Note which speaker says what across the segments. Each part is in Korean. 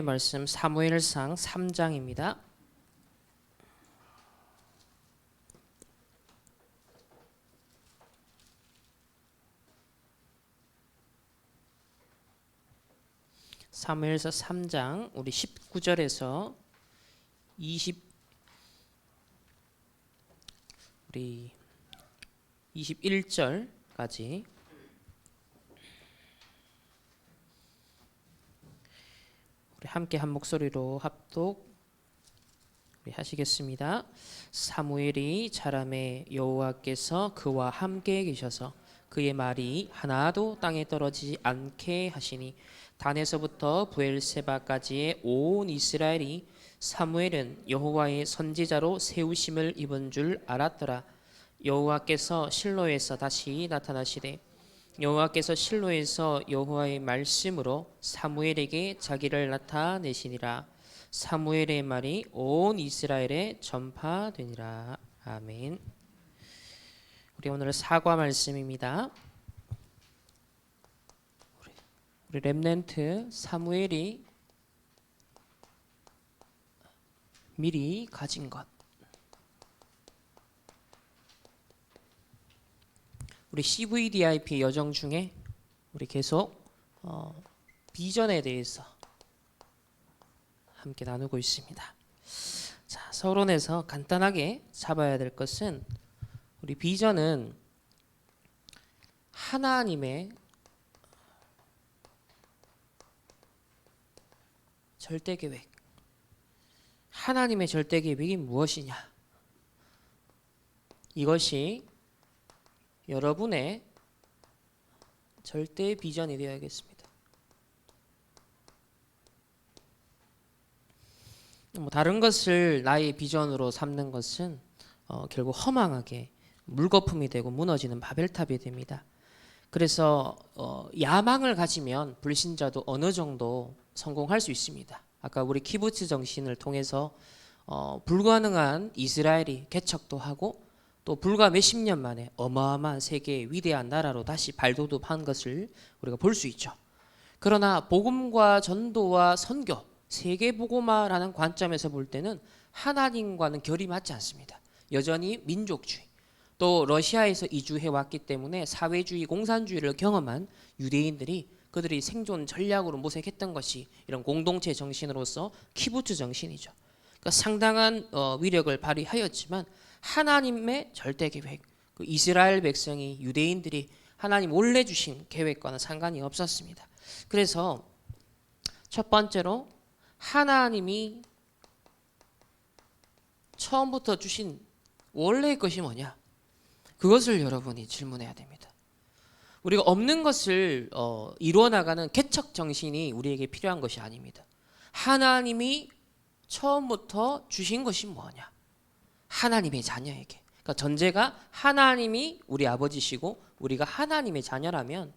Speaker 1: 말씀 사무엘상 3장입니다. 사무엘서 3장 우리 19절에서 21절까지 우리 함께 한 목소리로 합독 우리 하시겠습니다. 사무엘이 자라매 여호와께서 그와 함께 계셔서 그의 말이 하나도 땅에 떨어지지 않게 하시니 단에서부터 브엘세바까지의 온 이스라엘이 사무엘은 여호와의 선지자로 세우심을 입은 줄 알았더라. 여호와께서 실로에서 다시 나타나시되 여호와께서 실로에서 여호와의 말씀으로 사무엘에게 자기를 나타내시니라. 사무엘의 말이 온 이스라엘에 전파되니라. 아멘. 우리 오늘 사과 말씀입니다. 우리 렘넌트 사무엘이 미리 가진 것. 우리 CVDIP 여정 중에 우리 계속 비전에 대해서 함께 나누고 있습니다. 자, 서론에서 간단하게 잡아야 될 것은 우리 비전은 하나님의 절대 계획. 하나님의 절대 계획이 무엇이냐? 이것이 여러분의 절대 비전이 되어야겠습니다. 다른 것을 나의 비전으로 삼는 것은 결국 허망하게 물거품이 되고 무너지는 바벨탑이 됩니다. 그래서 야망을 가지면 불신자도 어느 정도 성공할 수 있습니다. 아까 우리 키부츠 정신을 통해서 불가능한 이스라엘이 개척도 하고 또 불과 몇십 년 만에 어마어마한 세계의 위대한 나라로 다시 발돋움한 것을 우리가 볼 수 있죠. 그러나 복음과 전도와 선교, 세계복음화라는 관점에서 볼 때는 하나님과는 결이 맞지 않습니다. 여전히 민족주의, 또 러시아에서 이주해 왔기 때문에 사회주의, 공산주의를 경험한 유대인들이 그들이 생존 전략으로 모색했던 것이 이런 공동체 정신으로서 키부츠 정신이죠. 그러니까 상당한 위력을 발휘하였지만 하나님의 절대 계획, 그 이스라엘 백성이 유대인들이 하나님 원래 주신 계획과는 상관이 없었습니다. 그래서 첫 번째로 하나님이 처음부터 주신 원래의 것이 뭐냐? 그것을 여러분이 질문해야 됩니다. 우리가 없는 것을 이루어 나가는 개척 정신이 우리에게 필요한 것이 아닙니다. 하나님이 처음부터 주신 것이 뭐냐? 하나님의 자녀에게. 그러니까 전제가 하나님이 우리 아버지시고 우리가 하나님의 자녀라면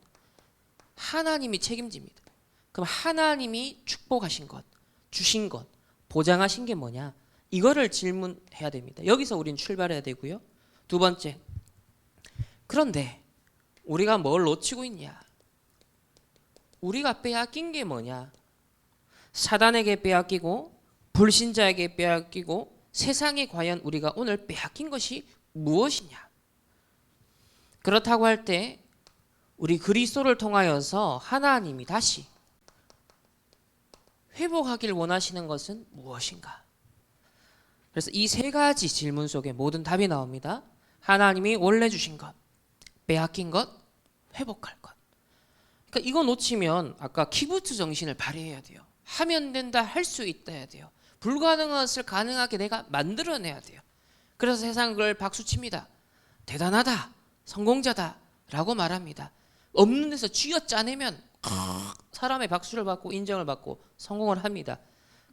Speaker 1: 하나님이 책임집니다. 그럼 하나님이 축복하신 것, 주신 것, 보장하신 게 뭐냐? 이거를 질문해야 됩니다. 여기서 우린 출발해야 되고요. 두 번째, 그런데 우리가 뭘 놓치고 있냐? 우리가 빼앗긴 게 뭐냐? 사단에게 빼앗기고 불신자에게 빼앗기고 세상에 과연 우리가 오늘 빼앗긴 것이 무엇이냐? 그렇다고 할 때 우리 그리스도를 통하여서 하나님이 다시 회복하길 원하시는 것은 무엇인가? 그래서 이 세 가지 질문 속에 모든 답이 나옵니다. 하나님이 원래 주신 것, 빼앗긴 것, 회복할 것. 그러니까 이거 놓치면 아까 키부츠 정신을 발휘해야 돼요. 하면 된다, 할 수 있다 해야 돼요. 불가능한 것을 가능하게 내가 만들어내야 돼요. 그래서 세상은 그걸 박수칩니다. 대단하다, 성공자다 라고 말합니다. 없는 데서 쥐어짜내면 사람의 박수를 받고 인정을 받고 성공을 합니다.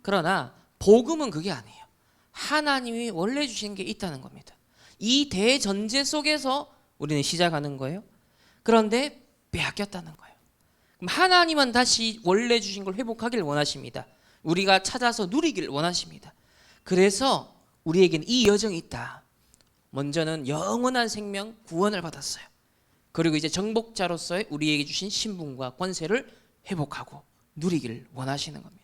Speaker 1: 그러나 복음은 그게 아니에요. 하나님이 원래 주신 게 있다는 겁니다. 이 대전제 속에서 우리는 시작하는 거예요. 그런데 빼앗겼다는 거예요. 그럼 하나님은 다시 원래 주신 걸 회복하길 원하십니다. 우리가 찾아서 누리길 원하십니다. 그래서 우리에게는 이 여정이 있다. 먼저는 영원한 생명 구원을 받았어요. 그리고 이제 정복자로서의 우리에게 주신 신분과 권세를 회복하고 누리기를 원하시는 겁니다.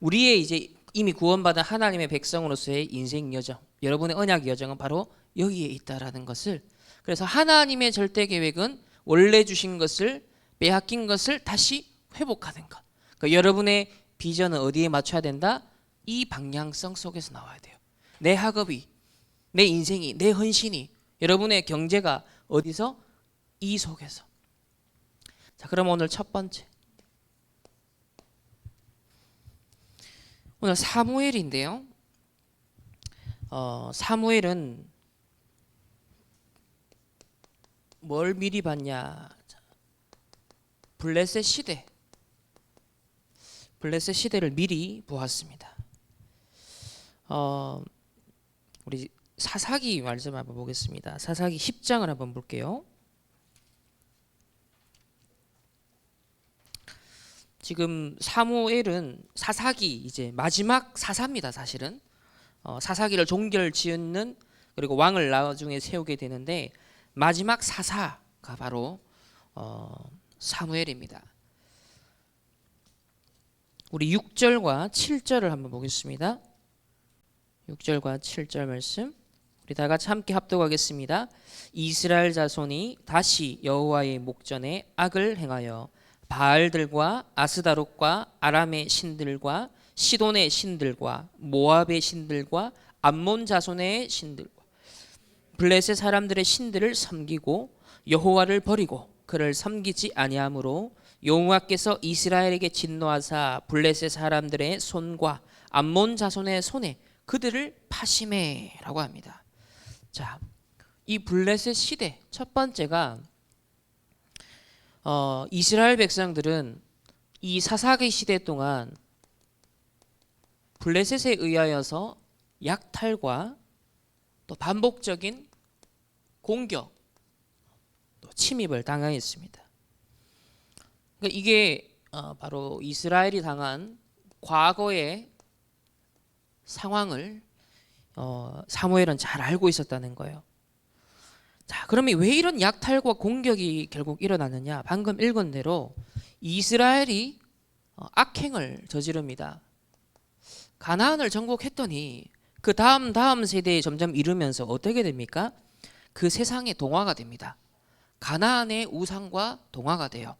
Speaker 1: 우리의 이제 이미 구원받은 하나님의 백성으로서의 인생 여정, 여러분의 언약 여정은 바로 여기에 있다라는 것을, 그래서 하나님의 절대 계획은 원래 주신 것을, 빼앗긴 것을 다시 회복하는 것. 그러니까 여러분의 비전은 어디에 맞춰야 된다? 이 방향성 속에서 나와야 돼요. 내 학업이, 내 인생이, 내 헌신이, 여러분의 경제가 어디서? 이 속에서. 자, 그럼 오늘 첫 번째, 오늘 사무엘인데요. 사무엘은 뭘 미리 봤냐? 블레셋 시대, 블레셋 시대를 미리 보았습니다. 우리 사사기 말씀 한번 보겠습니다. 사사기 10장을 한번 볼게요. 지금 사무엘은 사사기 이제 마지막 사사입니다. 사실은 사사기를 종결 지은, 그리고 왕을 나중에 세우게 되는데 마지막 사사가 바로 사무엘입니다. 우리 6절과 7절을 한번 보겠습니다. 6절과 7절 말씀 우리 다 같이 함께 합독하겠습니다. 이스라엘 자손이 다시 여호와의 목전에 악을 행하여 바알들과 아스다롯과 아람의 신들과 시돈의 신들과 모압의 신들과 암몬 자손의 신들과 블레셋 사람들의 신들을 섬기고 여호와를 버리고 그를 섬기지 아니하므로 여호와께서 이스라엘에게 진노하사 블레셋 사람들의 손과 암몬 자손의 손에 그들을 파심해라고 합니다. 자, 이 블레셋 시대 첫 번째가 이스라엘 백성들은 이 사사기 시대 동안 블레셋에 의하여서 약탈과 또 반복적인 공격, 또 침입을 당하였습니다. 그러니까 이게 바로 이스라엘이 당한 과거의 상황을 사무엘은 잘 알고 있었다는 거예요. 자, 그러면 왜 이런 약탈과 공격이 결국 일어나느냐? 방금 읽은 대로 이스라엘이 악행을 저지릅니다. 가나안을 정복했더니 그 다음 세대에 점점 이르면서 어떻게 됩니까? 그 세상의 동화가 됩니다. 가나안의 우상과 동화가 돼요.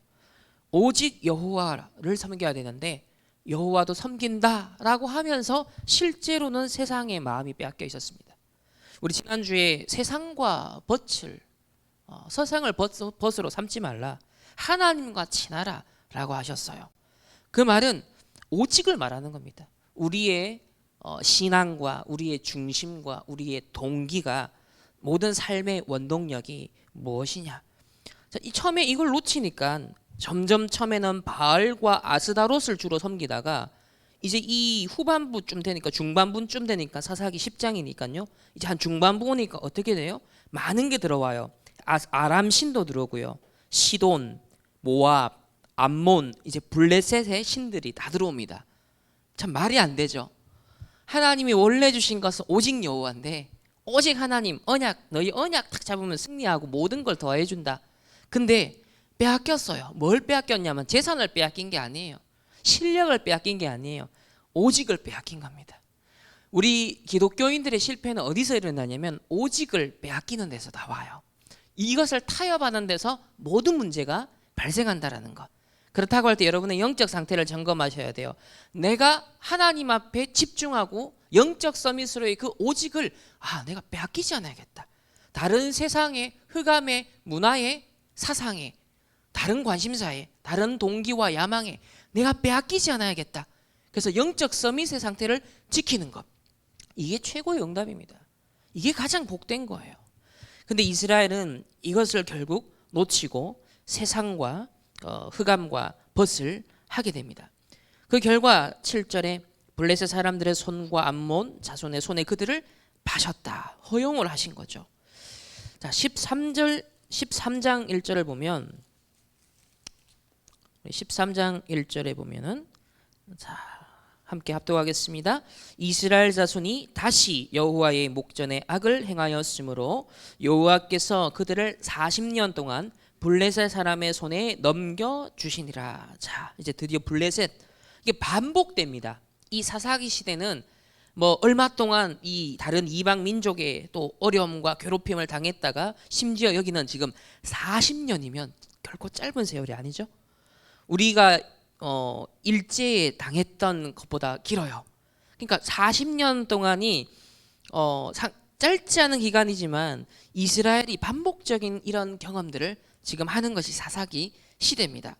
Speaker 1: 오직 여호와를 섬겨야 되는데 여호와도 섬긴다라고 하면서 실제로는 세상의 마음이 빼앗겨 있었습니다. 우리 지난주에 세상과 벗을 서생을 벗으로 삼지 말라, 하나님과 친하라 라고 하셨어요. 그 말은 오직을 말하는 겁니다. 우리의 신앙과 우리의 중심과 우리의 동기가, 모든 삶의 원동력이 무엇이냐. 자, 처음에 이걸 놓치니까 점점 처음에는 바알과 아스다롯을 주로 섬기다가 이제 이 후반부쯤 되니까, 중반부쯤 되니까, 사사기 10장이니까요. 이제 한 중반부 오니까 어떻게 돼요? 많은 게 들어와요. 아람 신도 들어오고요. 시돈, 모압, 암몬, 이제 블레셋의 신들이 다 들어옵니다. 참 말이 안 되죠. 하나님이 원래 주신 것은 오직 여호와인데, 오직 하나님 언약, 너희 언약 딱 잡으면 승리하고 모든 걸 더해준다. 근데 빼앗겼어요. 뭘 빼앗겼냐면 재산을 빼앗긴 게 아니에요. 실력을 빼앗긴 게 아니에요. 오직을 빼앗긴 겁니다. 우리 기독교인들의 실패는 어디서 일어나냐면 오직을 빼앗기는 데서 나와요. 이것을 타협하는 데서 모든 문제가 발생한다라는 것. 그렇다고 할 때 여러분의 영적 상태를 점검하셔야 돼요. 내가 하나님 앞에 집중하고 영적 서밋으로의 그 오직을 내가 빼앗기지 않아야겠다. 다른 세상의 흑암의 문화의 사상에, 다른 관심사에, 다른 동기와 야망에 내가 빼앗기지 않아야겠다. 그래서 영적 서밋의 상태를 지키는 것, 이게 최고의 응답입니다. 이게 가장 복된 거예요. 근데 이스라엘은 이것을 결국 놓치고 세상과 흑암과 벗을 하게 됩니다. 그 결과 7절에 블레셋 사람들의 손과 암몬 자손의 손에 그들을 파셨다, 허용을 하신 거죠. 자, 13장 1절을 보면, 13장 1절에 보면은, 자, 함께 합독하겠습니다. 이스라엘 자손이 다시 여호와의 목전에 악을 행하였으므로 여호와께서 그들을 40년 동안 블레셋 사람의 손에 넘겨 주시니라. 자, 이제 드디어 블레셋, 이게 반복됩니다. 이 사사기 시대는 뭐 얼마 동안 이 다른 이방 민족의 또 어려움과 괴롭힘을 당했다가 심지어 여기는 지금 40년이면 결코 짧은 세월이 아니죠. 우리가 일제에 당했던 것보다 길어요. 그러니까 40년 동안이 짧지 않은 기간이지만 이스라엘이 반복적인 이런 경험들을 지금 하는 것이 사사기 시대입니다.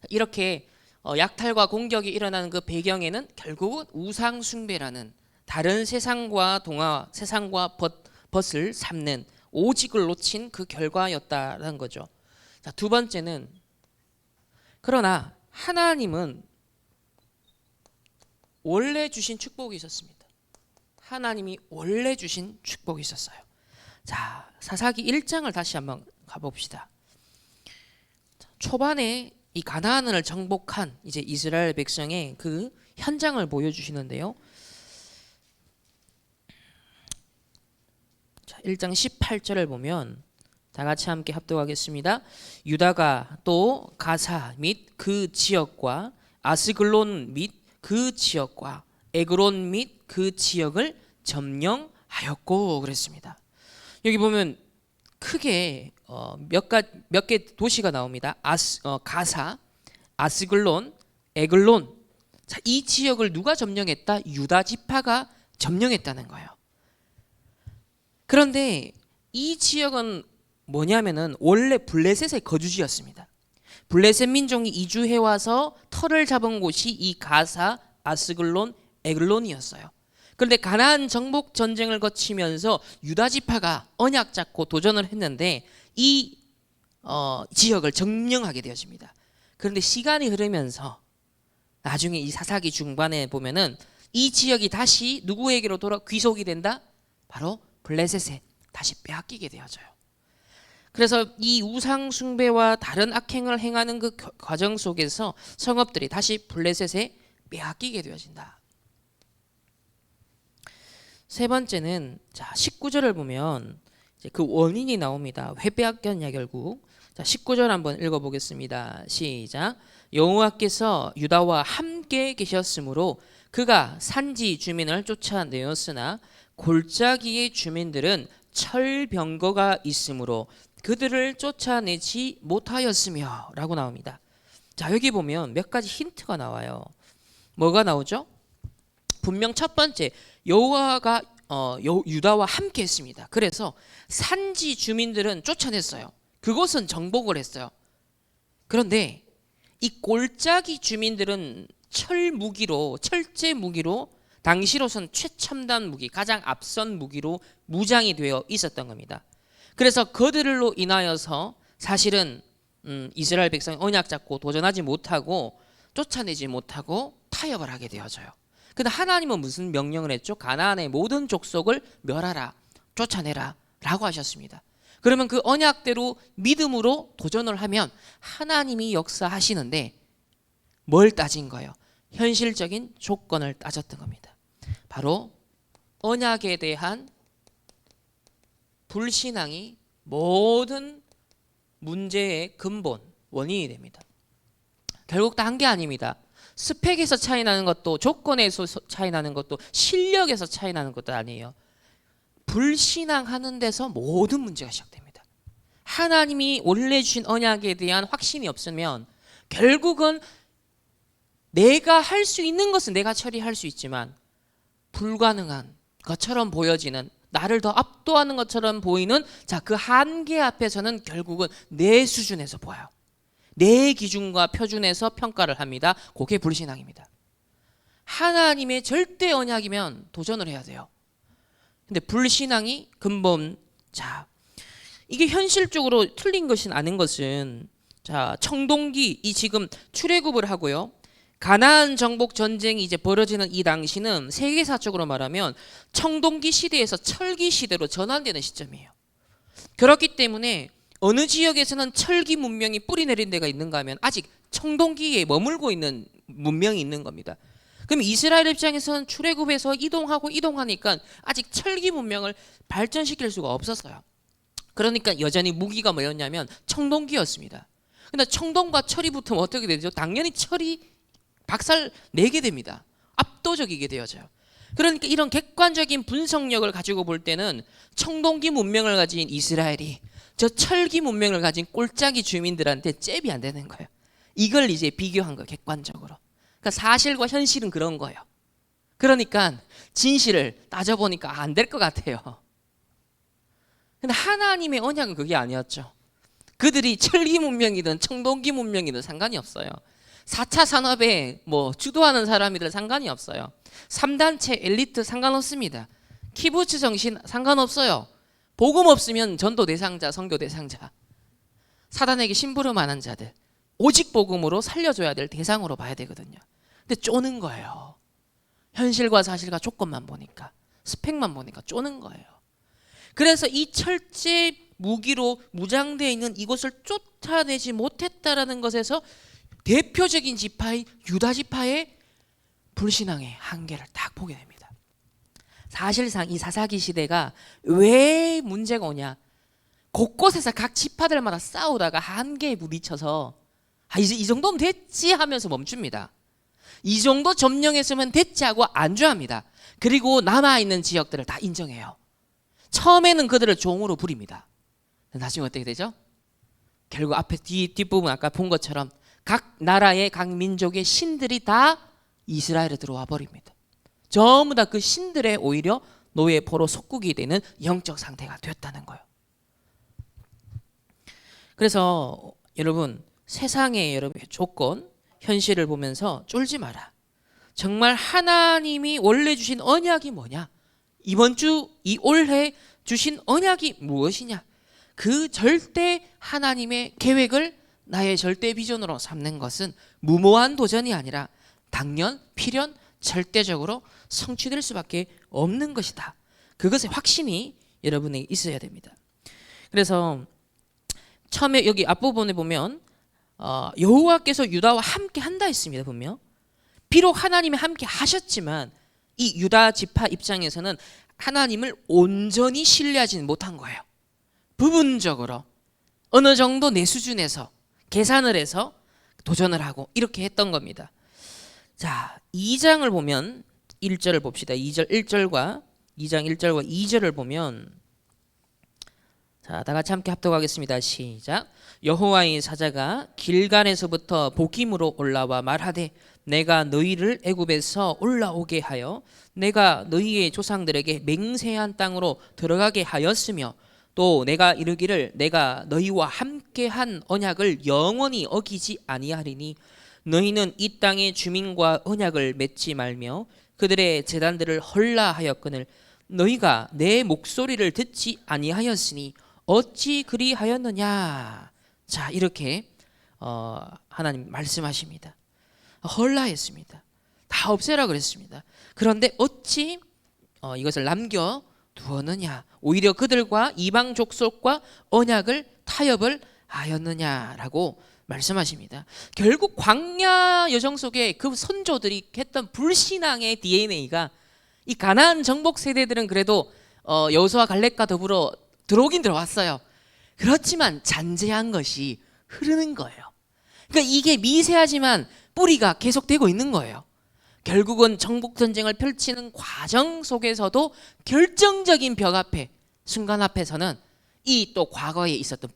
Speaker 1: 이렇게 약탈과 공격이 일어나는 그 배경에는 결국은 우상 숭배라는 다른 세상과 세상과 벗을 삼는 오직을 놓친 그 결과였다는 거죠. 자, 두 번째는 그러나 하나님은 원래 주신 축복이 있었습니다. 하나님이 원래 주신 축복이 있었어요. 자, 사사기 1장을 다시 한번 가봅시다. 초반에 이 가나안을 정복한 이제 이스라엘 백성의 그 현장을 보여주시는데요. 자, 1장 18절을 보면 다 같이 함께 합독하겠습니다. 유다가 또 가사 및 그 지역과 아스글론 및 그 지역과 에그론 및 그 지역을 점령하였고 그랬습니다. 여기 보면 크게 몇 개 도시가 나옵니다. 가사, 아스글론, 에글론. 자, 이 지역을 누가 점령했다? 유다 지파가 점령했다는 거예요. 그런데 이 지역은 뭐냐면은 원래 블레셋의 거주지였습니다. 블레셋 민족이 이주해 와서 터를 잡은 곳이 이 가사, 아스글론, 에글론이었어요. 그런데 가나안 정복 전쟁을 거치면서 유다 지파가 언약 잡고 도전을 했는데 이 지역을 점령하게 되어집니다. 그런데 시간이 흐르면서 나중에 이 사사기 중반에 보면은 이 지역이 다시 누구에게로 귀속이 된다? 바로 블레셋에 다시 빼앗기게 되어져요. 그래서 이 우상 숭배와 다른 악행을 행하는 그 과정 속에서 성읍들이 다시 블레셋에 빼앗기게 되어진다. 세 번째는 자 19절을 보면 이제 그 원인이 나옵니다. 왜 빼앗겼냐 결국. 자 19절 한번 읽어보겠습니다. 시작. 여호와께서 유다와 함께 계셨으므로 그가 산지 주민을 쫓아내었으나 골짜기의 주민들은 철병거가 있으므로 그들을 쫓아내지 못하였으며 라고 나옵니다. 자 여기 보면 몇 가지 힌트가 나와요. 뭐가 나오죠? 분명 첫 번째 여호와가 유다와 함께 했습니다. 그래서 산지 주민들은 쫓아냈어요. 그곳은 정복을 했어요. 그런데 이 골짜기 주민들은 철제 무기로 당시로선 최첨단 무기, 가장 앞선 무기로 무장이 되어 있었던 겁니다. 그래서 그들로 인하여서 사실은 이스라엘 백성이 언약 잡고 도전하지 못하고 쫓아내지 못하고 타협을 하게 되어져요. 근데 하나님은 무슨 명령을 했죠? 가나안의 모든 족속을 멸하라, 쫓아내라 라고 하셨습니다. 그러면 그 언약대로 믿음으로 도전을 하면 하나님이 역사하시는데 뭘 따진 거예요? 현실적인 조건을 따졌던 겁니다. 바로 언약에 대한 불신앙이 모든 문제의 근본, 원인이 됩니다. 결국 다 한 게 아닙니다. 스펙에서 차이 나는 것도, 조건에서 차이 나는 것도, 실력에서 차이 나는 것도 아니에요. 불신앙하는 데서 모든 문제가 시작됩니다. 하나님이 원래 주신 언약에 대한 확신이 없으면 결국은 내가 할 수 있는 것은 내가 처리할 수 있지만 불가능한 것처럼 보여지는, 나를 더 압도하는 것처럼 보이는 그 한계 앞에서는 결국은 내 수준에서 보아요. 내 기준과 표준에서 평가를 합니다. 그게 불신앙입니다. 하나님의 절대 언약이면 도전을 해야 돼요. 근데 불신앙이 근본. 자, 이게 현실적으로 틀린 것이 아닌 것은 청동기 이 지금 출애굽을 하고요. 가나안 정복 전쟁이 이제 벌어지는 이 당시는 세계사적으로 말하면 청동기 시대에서 철기 시대로 전환되는 시점이에요. 그렇기 때문에 어느 지역에서는 철기 문명이 뿌리 내린 데가 있는가 하면 아직 청동기에 머물고 있는 문명이 있는 겁니다. 그럼 이스라엘 입장에서는 출애굽해서 이동하니까 아직 철기 문명을 발전시킬 수가 없었어요. 그러니까 여전히 무기가 뭐였냐면 청동기였습니다. 근데 청동과 철이 붙으면 어떻게 되죠? 당연히 철이 박살 내게 됩니다. 압도적이게 되어져요. 그러니까 이런 객관적인 분석력을 가지고 볼 때는 청동기 문명을 가진 이스라엘이 저 철기 문명을 가진 꼴짜기 주민들한테 잽이 안 되는 거예요. 이걸 이제 비교한 거예요, 객관적으로. 그러니까 사실과 현실은 그런 거예요. 그러니까 진실을 따져보니까 안 될 것 같아요. 근데 하나님의 언약은 그게 아니었죠. 그들이 철기 문명이든 청동기 문명이든 상관이 없어요. 4차 산업에 뭐 주도하는 사람이든 상관이 없어요. 3단체 엘리트 상관없습니다. 키부츠 정신 상관없어요. 복음 없으면 전도 대상자, 선교 대상자, 사단에게 심부름하는 자들, 오직 복음으로 살려줘야 될 대상으로 봐야 되거든요. 근데 쪼는 거예요. 현실과 사실과 조건만 보니까, 스펙만 보니까 쪼는 거예요. 그래서 이 철제 무기로 무장되어 있는 이곳을 쫓아내지 못했다라는 것에서 대표적인 지파인 유다 지파의 불신앙의 한계를 딱 보게 됩니다. 사실상 이 사사기 시대가 왜 문제가 오냐, 곳곳에서 각 지파들마다 싸우다가 한계에 부딪혀서 이제 이 정도면 됐지 하면서 멈춥니다. 이 정도 점령했으면 됐지 하고 안주합니다. 그리고 남아있는 지역들을 다 인정해요. 처음에는 그들을 종으로 부립니다. 나중에 어떻게 되죠? 결국 앞에 뒷부분 아까 본 것처럼 각 나라의 각 민족의 신들이 다 이스라엘에 들어와 버립니다. 전부 다 그 신들의 오히려 노예포로 속국이 되는 영적 상태가 됐다는 거예요. 그래서 여러분, 세상의 여러분의 조건, 현실을 보면서 쫄지 마라. 정말 하나님이 원래 주신 언약이 뭐냐? 이번 주, 이 올해 주신 언약이 무엇이냐? 그 절대 하나님의 계획을 나의 절대 비전으로 삼는 것은 무모한 도전이 아니라 당연, 필연, 절대적으로 성취될 수밖에 없는 것이다. 그것의 확신이 여러분에게 있어야 됩니다. 그래서 처음에 여기 앞부분에 보면 여호와께서 유다와 함께 한다 했습니다. 보면 비록 하나님이 함께 하셨지만 이 유다 지파 입장에서는 하나님을 온전히 신뢰하지는 못한 거예요. 부분적으로 어느 정도 내 수준에서 계산을 해서 도전을 하고 이렇게 했던 겁니다. 자, 2장을 보면 1절을 봅시다. 2장 1절과 2절을 보면, 자, 다 같이 함께 합독하겠습니다. 시작. 여호와의 사자가 길갈에서부터 보김으로 올라와 말하되 내가 너희를 애굽에서 올라오게 하여 내가 너희의 조상들에게 맹세한 땅으로 들어가게 하였으며 또 내가 이르기를 내가 너희와 함께한 언약을 영원히 어기지 아니하리니 너희는 이 땅의 주민과 언약을 맺지 말며 그들의 제단들을 헐라 하였거늘 너희가 내 목소리를 듣지 아니하였으니 어찌 그리하였느냐. 자, 이렇게 하나님 말씀하십니다. 헐라 했습니다. 다 없애라 그랬습니다. 그런데 어찌 이것을 남겨 두었느냐, 오히려 그들과 이방 족속과 언약을 타협을 하였느냐라고 말씀하십니다. 결국 광야 여정 속에 그 선조들이 했던 불신앙의 DNA가 이 가나안 정복 세대들은 그래도 여호수아 갈렙과 더불어 들어오긴 들어왔어요. 그렇지만 잔재한 것이 흐르는 거예요. 그러니까 이게 미세하지만 뿌리가 계속되고 있는 거예요. 결국은 정복 전쟁을 펼치는 과정 속에서도 결정적인 벽 앞에, 순간 앞에서는 이 또 과거에 있었던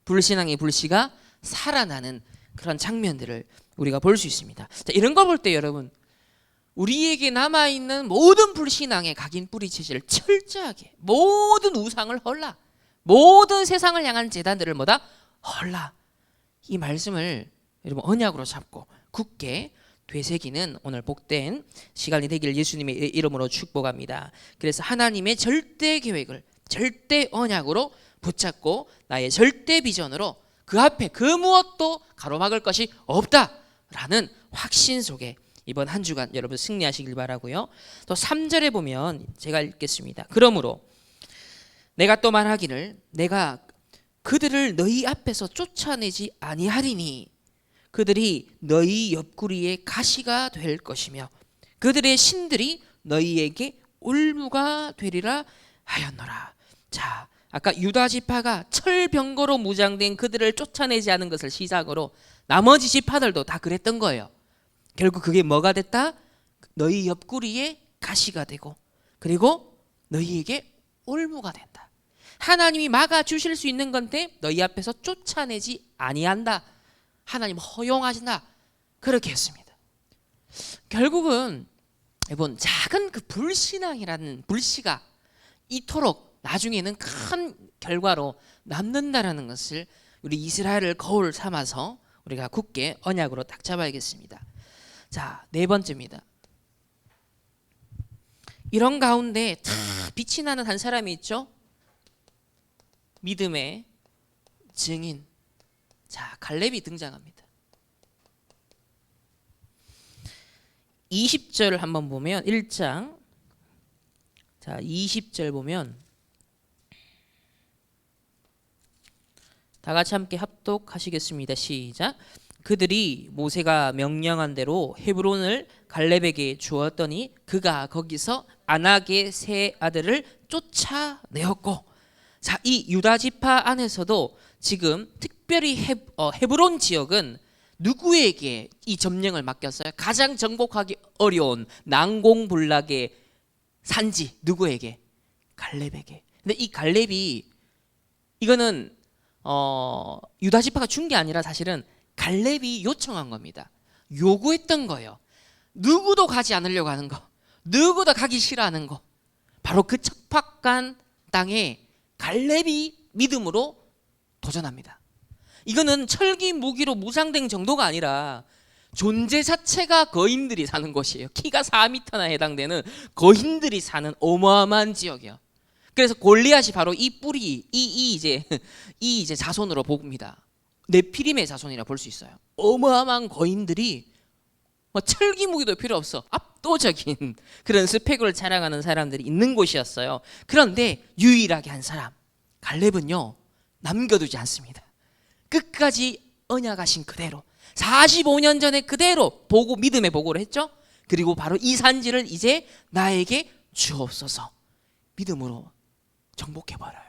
Speaker 1: 불신앙의 불씨가 살아나는 그런 장면들을 우리가 볼 수 있습니다. 자, 이런 거 볼 때 여러분, 우리에게 남아있는 모든 불신앙의 각인 뿌리치기를 철저하게, 모든 우상을 헐라, 모든 세상을 향한 제단들을 뭐다? 헐라. 이 말씀을 여러분 언약으로 잡고 굳게 되새기는 오늘 복된 시간이 되길 예수님의 이름으로 축복합니다. 그래서 하나님의 절대 계획을 절대 언약으로 붙잡고 나의 절대 비전으로 그 앞에 그 무엇도 가로막을 것이 없다라는 확신 속에 이번 한 주간 여러분 승리하시길 바라고요. 또 3절에 보면 제가 읽겠습니다. 그러므로 내가 또 말하기를 내가 그들을 너희 앞에서 쫓아내지 아니하리니 그들이 너희 옆구리에 가시가 될 것이며 그들의 신들이 너희에게 올무가 되리라 하였노라. 자, 아까 유다 지파가 철병거로 무장된 그들을 쫓아내지 않은 것을 시작으로 나머지 지파들도 다 그랬던 거예요. 결국 그게 뭐가 됐다? 너희 옆구리에 가시가 되고 그리고 너희에게 올무가 된다. 하나님이 막아 주실 수 있는 건데 너희 앞에서 쫓아내지 아니한다. 하나님 허용하신다. 그렇게 했습니다. 결국은 이번 작은 그 불신앙이라는 불씨가 이토록 나중에는 큰 결과로 남는다라는 것을 우리 이스라엘을 거울 삼아서 우리가 굳게 언약으로 딱 잡아야겠습니다. 자, 네 번째입니다. 이런 가운데 다 빛이 나는 한 사람이 있죠. 믿음의 증인. 자, 갈렙이 등장합니다. 20절 한번 보면 1장 자 20절 보면 다 같이 함께 합독하시겠습니다. 시작. 그들이 모세가 명령한 대로 헤브론을 갈렙에게 주었더니 그가 거기서 아낙의 세 아들을 쫓아내었고, 자, 이 유다 지파 안에서도 지금 특별히 헤브론 지역은 누구에게 이 점령을 맡겼어요? 가장 정복하기 어려운 난공불락의 산지 누구에게? 갈렙에게. 근데 이 갈렙이 이거는 유다 지파가 준 게 아니라 사실은 갈렙이 요청한 겁니다. 요구했던 거예요. 누구도 가지 않으려고 하는 거, 누구도 가기 싫어하는 거, 바로 그 척박한 땅에 갈렙이 믿음으로 도전합니다. 이거는 철기 무기로 무장된 정도가 아니라 존재 자체가 거인들이 사는 곳이에요. 키가 4m나 해당되는 거인들이 사는 어마어마한 지역이에요. 그래서 골리앗이 바로 이 뿌리, 이 이제 자손으로 봅니다. 네피림의 자손이라 볼 수 있어요. 어마어마한 거인들이 철기 무기도 필요 없어 압도적인 그런 스펙을 자랑하는 사람들이 있는 곳이었어요. 그런데 유일하게 한 사람 갈렙은요 남겨두지 않습니다. 끝까지 언약하신 그대로 45년 전에 그대로 보고 믿음의 보고를 했죠. 그리고 바로 이 산지를 이제 나에게 주옵소서 믿음으로 정복해버려요.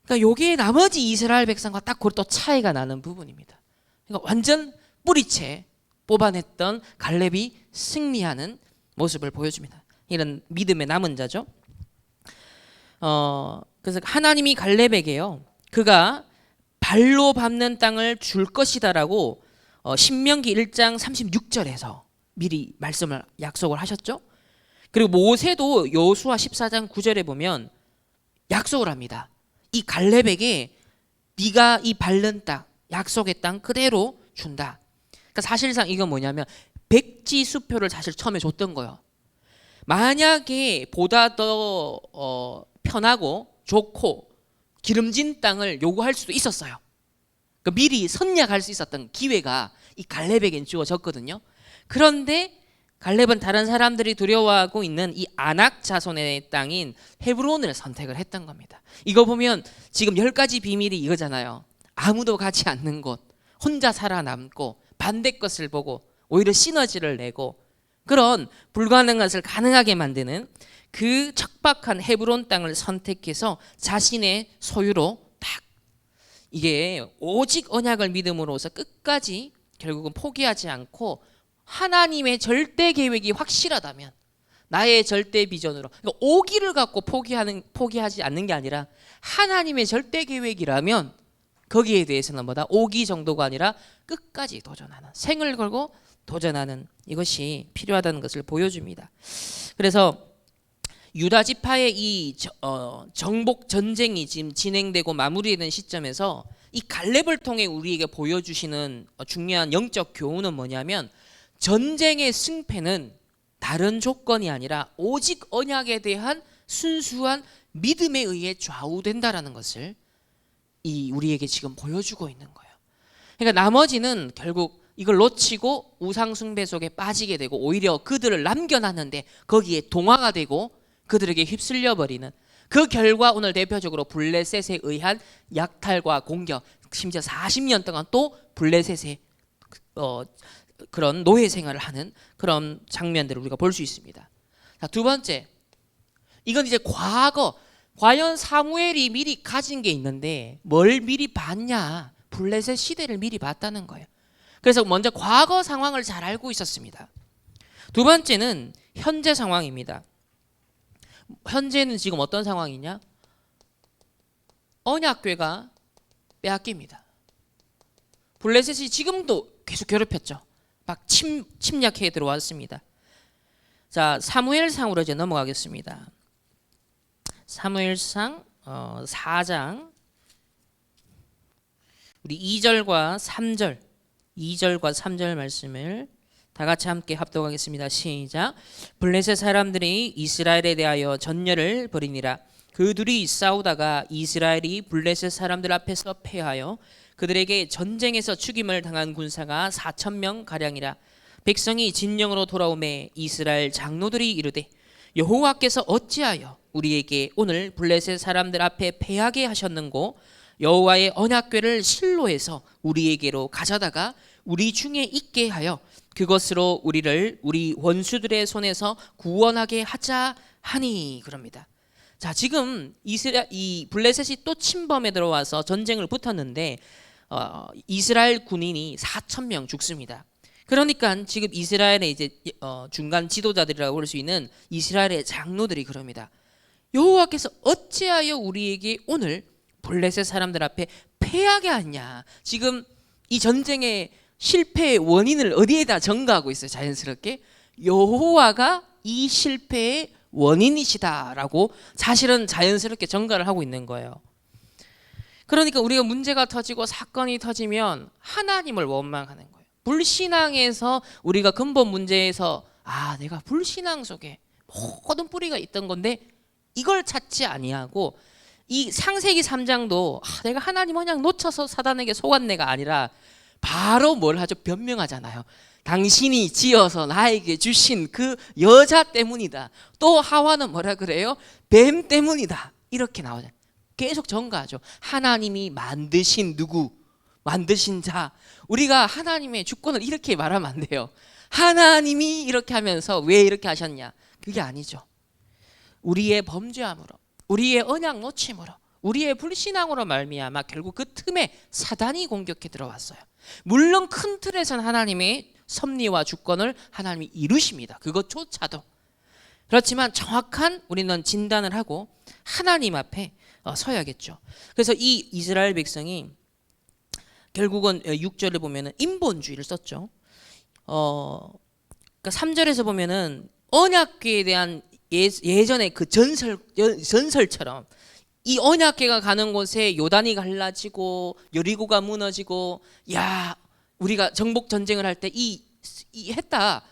Speaker 1: 그러니까 요게 나머지 이스라엘 백성과 딱 그 또 차이가 나는 부분입니다. 그러니까 완전 뿌리채 뽑아냈던 갈렙이 승리하는 모습을 보여줍니다. 이런 믿음의 남은 자죠. 그래서 하나님이 갈렙에게요 그가 발로 밟는 땅을 줄 것이다라고 신명기 1장 36절에서 미리 말씀을 약속을 하셨죠. 그리고 모세도 여호수아 14장 9절에 보면 약속을 합니다. 이 갈렙에게 네가 이 밟는 땅 약속의 땅 그대로 준다. 그러니까 사실상 이건 뭐냐면 백지 수표를 사실 처음에 줬던 거예요. 만약에 보다 더 편하고 좋고 기름진 땅을 요구할 수도 있었어요. 그러니까 미리 선약할 수 있었던 기회가 이 갈렙에겐 주어졌거든요. 그런데 갈렙은 다른 사람들이 두려워하고 있는 이 아낙 자손의 땅인 헤브론을 선택을 했던 겁니다. 이거 보면 지금 10가지 비밀이 이거잖아요. 아무도 가지 않는 곳, 혼자 살아남고 반대 것을 보고 오히려 시너지를 내고 그런 불가능한 것을 가능하게 만드는 그 척박한 헤브론 땅을 선택해서 자신의 소유로 딱 이게 오직 언약을 믿음으로써 끝까지 결국은 포기하지 않고 하나님의 절대 계획이 확실하다면 나의 절대 비전으로 그러니까 오기를 갖고 포기하지 않는 게 아니라 하나님의 절대 계획이라면 거기에 대해서는 뭐다? 오기 정도가 아니라 끝까지 도전하는 생을 걸고 도전하는 이것이 필요하다는 것을 보여줍니다. 그래서 유다 지파의 이 정복 전쟁이 지금 진행되고 마무리되는 시점에서 이 갈렙을 통해 우리에게 보여주시는 중요한 영적 교훈은 뭐냐면 전쟁의 승패는 다른 조건이 아니라 오직 언약에 대한 순수한 믿음에 의해 좌우된다라는 것을 우리에게 지금 보여주고 있는 거예요. 그러니까 나머지는 결국 이걸 놓치고 우상숭배 속에 빠지게 되고 오히려 그들을 남겨놨는데 거기에 동화가 되고 그들에게 휩쓸려 버리는 그 결과 오늘 대표적으로 블레셋에 의한 약탈과 공격, 심지어 40년 동안 또 블레셋에 그런 노예 생활을 하는 그런 장면들을 우리가 볼 수 있습니다. 자, 두 번째, 이건 이제 과연 사무엘이 미리 가진 게 있는데 뭘 미리 봤냐? 블레셋 시대를 미리 봤다는 거예요. 그래서 먼저 과거 상황을 잘 알고 있었습니다. 두 번째는 현재 상황입니다. 현재는 지금 어떤 상황이냐? 언약궤가 빼앗깁니다. 블레셋이 지금도 계속 괴롭혔죠. 막 침략해 들어왔습니다. 자, 사무엘상으로 이제 넘어가겠습니다. 사무엘상 4장 우리 2절과 3절 말씀을 다 같이 함께 합독하겠습니다. 시작. 블레셋 사람들이 이스라엘에 대하여 전열을 벌이니라. 그 둘이 싸우다가 이스라엘이 블레셋 사람들 앞에서 패하여 그들에게 전쟁에서 죽임을 당한 군사가 4,000명 가량이라. 백성이 진영으로 돌아오매 이스라엘 장로들이 이르되 여호와께서 어찌하여 우리에게 오늘 블레셋 사람들 앞에 패하게 하셨는고 여호와의 언약궤를 실로에서 우리에게로 가져다가 우리 중에 있게 하여 그것으로 우리를 우리 원수들의 손에서 구원하게 하자 하니 그럽니다. 자, 지금 이 블레셋이 또 침범에 들어와서 전쟁을 붙었는데 이스라엘 군인이 4,000명 죽습니다. 그러니까 지금 이스라엘의 이제 중간 지도자들이라고 볼 수 있는 이스라엘의 장로들이 그럽니다. 여호와께서 어찌하여 우리에게 오늘 블레셋 사람들 앞에 패하게 하냐. 지금 이 전쟁의 실패의 원인을 어디에다 전가하고 있어요? 자연스럽게 여호와가 이 실패의 원인이시다라고 사실은 자연스럽게 전가를 하고 있는 거예요. 그러니까 우리가 문제가 터지고 사건이 터지면 하나님을 원망하는 거예요. 불신앙에서 우리가 근본 문제에서 내가 불신앙 속에 모든 뿌리가 있던 건데 이걸 찾지 아니하고 이 창세기 3장도 내가 하나님 언약 놓쳐서 사단에게 속았네가 아니라 바로 뭘 하죠? 변명하잖아요. 당신이 지어서 나에게 주신 그 여자 때문이다. 또 하와는 뭐라 그래요? 뱀 때문이다. 이렇게 나오잖아요. 계속 전가하죠. 하나님이 만드신 누구? 만드신 자. 우리가 하나님의 주권을 이렇게 말하면 안 돼요. 하나님이 이렇게 하면서 왜 이렇게 하셨냐? 그게 아니죠. 우리의 범죄함으로, 우리의 언약 놓침으로, 우리의 불신앙으로 말미암아 결국 그 틈에 사단이 공격해 들어왔어요. 물론 큰 틀에서는 하나님의 섭리와 주권을 하나님이 이루십니다. 그것조차도. 그렇지만 정확한 우리는 진단을 하고 하나님 앞에 서야겠죠. 그래서 이 이스라엘 백성이 결국은 6절에 보면은 인본주의를 썼죠. 그러니까 3절에서 보면은 언약궤에 대한 예전의 그 전설처럼 이 언약궤가 가는 곳에 요단이 갈라지고 여리고가 무너지고 우리가 정복 전쟁을 할 때 이 했다.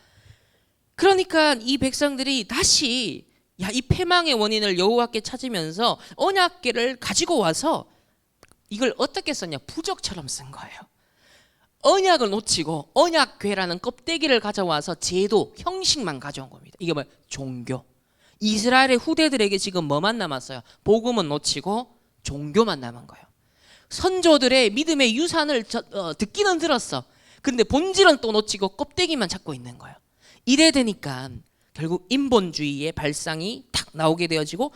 Speaker 1: 그러니까 이 백성들이 다시 이 패망의 원인을 여호와께 찾으면서 언약궤를 가지고 와서 이걸 어떻게 썼냐? 부적처럼 쓴 거예요. 언약을 놓치고 언약궤라는 껍데기를 가져와서 제도, 형식만 가져온 겁니다. 이게 뭐예요? 종교. 이스라엘의 후대들에게 지금 뭐만 남았어요? 복음은 놓치고 종교만 남은 거예요. 선조들의 믿음의 유산을 듣기는 들었어. 근데 본질은 또 놓치고 껍데기만 찾고 있는 거예요. 이래 되니까 결국 인본주의의 발상이 탁 나오게 되어지고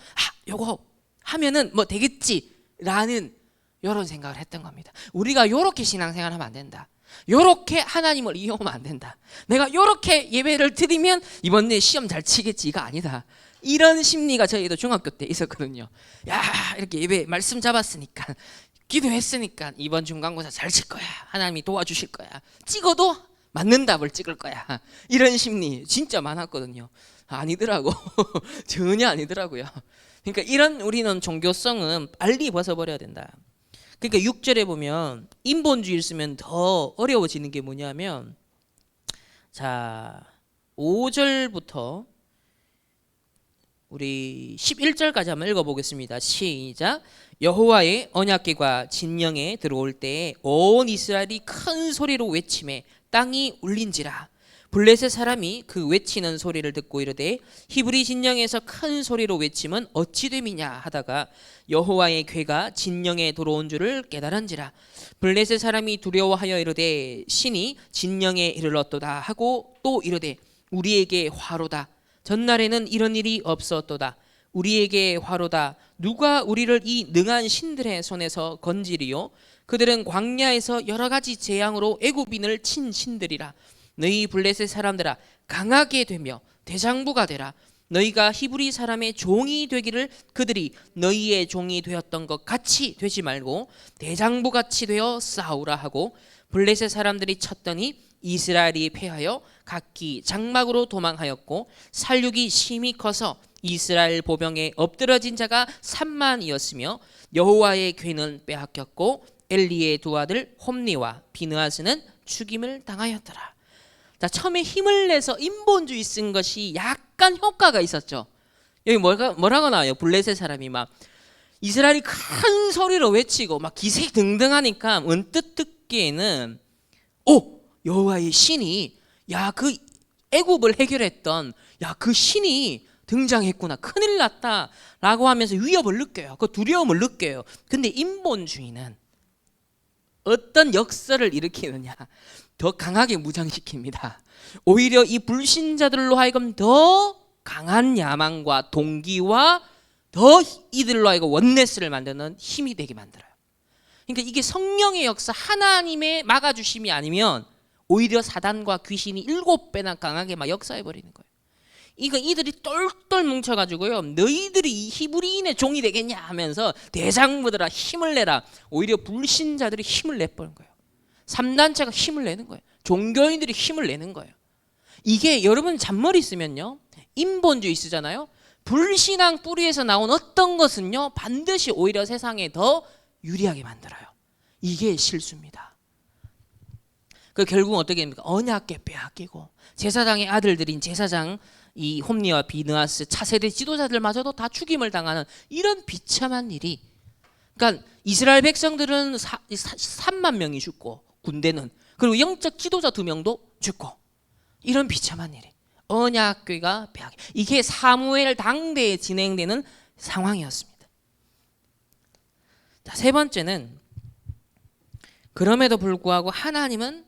Speaker 1: 요거 하면은 뭐 되겠지라는 이런 생각을 했던 겁니다. 우리가 요렇게 신앙생활하면 안 된다. 요렇게 하나님을 이용하면 안 된다. 내가 요렇게 예배를 드리면 이번에 시험 잘 치겠지. 이거 아니다. 이런 심리가 저희도 중학교 때 있었거든요. 이렇게 예배 말씀 잡았으니까 기도했으니까 이번 중간고사 잘 칠 거야. 하나님이 도와주실 거야. 찍어도 맞는 답을 찍을 거야. 이런 심리 진짜 많았거든요. 아니더라고. 전혀 아니더라고요. 그러니까 이런 우리는 종교성은 빨리 벗어버려야 된다. 그러니까 6절에 보면 인본주의를 쓰면 더 어려워지는 게 뭐냐면, 자 5절부터 우리 11절까지 한번 읽어보겠습니다. 시작. 여호와의 언약궤가 진영에 들어올 때에 온 이스라엘이 큰 소리로 외치매 땅이 울린지라. 블레셋 사람이 그 외치는 소리를 듣고 이르되 히브리 진영에서 큰 소리로 외침은 어찌 됨이냐 하다가 여호와의 궤가 진영에 들어온 줄을 깨달은지라. 블레셋 사람이 두려워하여 이르되 신이 진영에 이르렀도다 하고 또 이르되 우리에게 화로다. 전날에는 이런 일이 없었도다. 우리에게 화로다. 누가 우리를 이 능한 신들의 손에서 건지리요? 그들은 광야에서 여러 가지 재앙으로 애굽인을 친 신들이라. 너희 블레셋 사람들아 강하게 되며 대장부가 되라. 너희가 히브리 사람의 종이 되기를 그들이 너희의 종이 되었던 것 같이 되지 말고 대장부 같이 되어 싸우라 하고 블레셋 사람들이 쳤더니 이스라엘이 패하여 각기 장막으로 도망하였고 살육이 심히 커서 이스라엘 보병에 엎드러진 자가 3만이었으며 여호와의 괴는 빼앗겼고 엘리의 두 아들 홈니와 비느하스는 죽임을 당하였더라. 자, 처음에 힘을 내서 인본주의 쓴 것이 약간 효과가 있었죠. 여기 뭐라고 나와요? 블레셋 사람이 막 이스라엘이 큰 소리로 외치고 막 기세등등하니까 언뜻 듣기에는 여호와의 신이 그 애굽을 해결했던 그 신이 등장했구나, 큰일 났다라고 하면서 위협을 느껴요. 그 두려움을 느껴요. 근데 인본주의는 어떤 역설을 일으키느냐, 더 강하게 무장시킵니다. 오히려 이 불신자들로 하여금 더 강한 야망과 동기와 더 이들로 하여금 원네스를 만드는 힘이 되게 만들어요. 그러니까 이게 성령의 역사, 하나님의 막아주심이 아니면 오히려 사단과 귀신이 7배나 강하게 막 역사해버리는 거예요. 이들이 똘똘 뭉쳐가지고요, 너희들이 이 히브리인의 종이 되겠냐 하면서 대장부들아 힘을 내라. 오히려 불신자들이 힘을 내버린 거예요. 3단체가 힘을 내는 거예요. 종교인들이 힘을 내는 거예요. 이게 여러분 잔머리 쓰면요, 인본주의 쓰잖아요. 불신앙 뿌리에서 나온 어떤 것은요 반드시 오히려 세상에 더 유리하게 만들어요. 이게 실수입니다. 그 결국은 어떻게 됩니까? 언약궤 빼앗기고 제사장의 아들들인 제사장 이 홈니와 비느하스 차세대 지도자들마저도 다 죽임을 당하는 이런 비참한 일이, 그러니까 이스라엘 백성들은 3만 명이 죽고 군대는, 그리고 영적 지도자 2명도 죽고, 이런 비참한 일이 언약궤가 빼앗기, 이게 사무엘 당대에 진행되는 상황이었습니다. 자, 세 번째는 그럼에도 불구하고 하나님은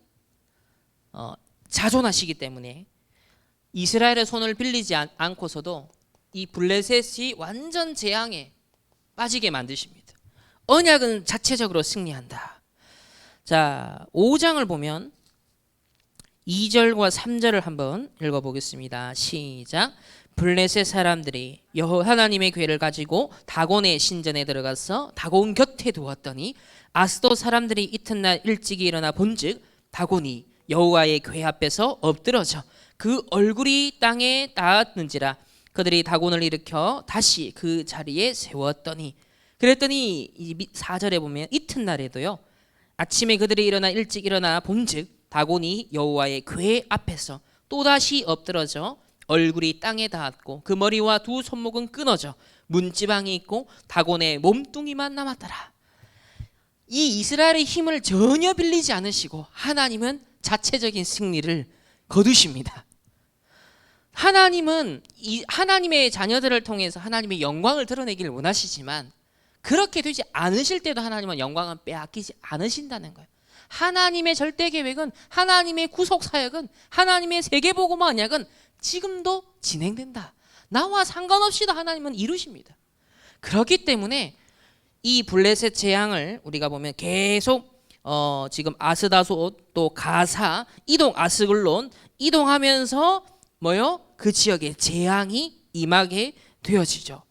Speaker 1: 자존하시기 때문에 이스라엘의 손을 빌리지 않고서도 이 블레셋이 완전 재앙에 빠지게 만드십니다. 언약은 자체적으로 승리한다. 자, 5장을 보면 2절과 3절을 한번 읽어보겠습니다. 시작. 블레셋 사람들이 여호와 하나님의 궤를 가지고 다곤의 신전에 들어가서 다곤 곁에 두었더니 아스도 사람들이 이튿날 일찍이 일어나 본즉 다곤이 여호와의 궤 앞에서 엎드러져 그 얼굴이 땅에 닿았는지라. 그들이 다곤을 일으켜 다시 그 자리에 세웠더니, 그랬더니 4절에 보면 이튿날에도요 아침에 그들이 일찍 일어나 본즉 다곤이 여호와의 궤 앞에서 또다시 엎드러져 얼굴이 땅에 닿았고 그 머리와 두 손목은 끊어져 문지방이 있고 다곤의 몸뚱이만 남았더라. 이 이스라엘의 힘을 전혀 빌리지 않으시고 하나님은 자체적인 승리를 거두십니다. 하나님은 하나님의 자녀들을 통해서 하나님의 영광을 드러내기를 원하시지만 그렇게 되지 않으실 때도 하나님은 영광은 빼앗기지 않으신다는 거예요. 하나님의 절대 계획은, 하나님의 구속 사역은, 하나님의 세계복음 언약은 지금도 진행된다. 나와 상관없이도 하나님은 이루십니다. 그렇기 때문에 이 블레셋 재앙을 우리가 보면 계속 지금 아스다솥 또 가사 아스글론 이동하면서 그 지역에 재앙이 임하게 되어지죠.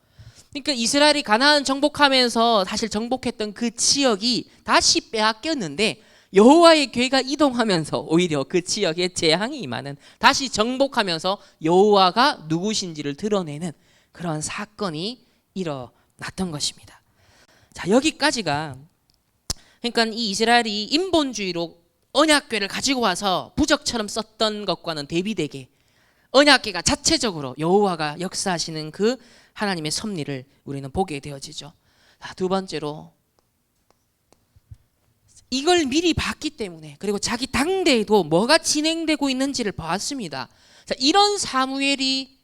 Speaker 1: 그러니까 이스라엘이 가나안 정복하면서 사실 정복했던 그 지역이 다시 빼앗겼는데 여호와의 궤가 이동하면서 오히려 그 지역에 재앙이 임하는, 다시 정복하면서 여호와가 누구신지를 드러내는 그런 사건이 일어났던 것입니다. 자, 여기까지가 그러니까 이 이스라엘이 인본주의로 언약궤를 가지고 와서 부적처럼 썼던 것과는 대비되게 언약궤가 자체적으로 여호와가 역사하시는 그 하나님의 섭리를 우리는 보게 되어지죠. 자, 두 번째로 이걸 미리 봤기 때문에, 그리고 자기 당대에도 뭐가 진행되고 있는지를 봤습니다. 자, 이런 사무엘이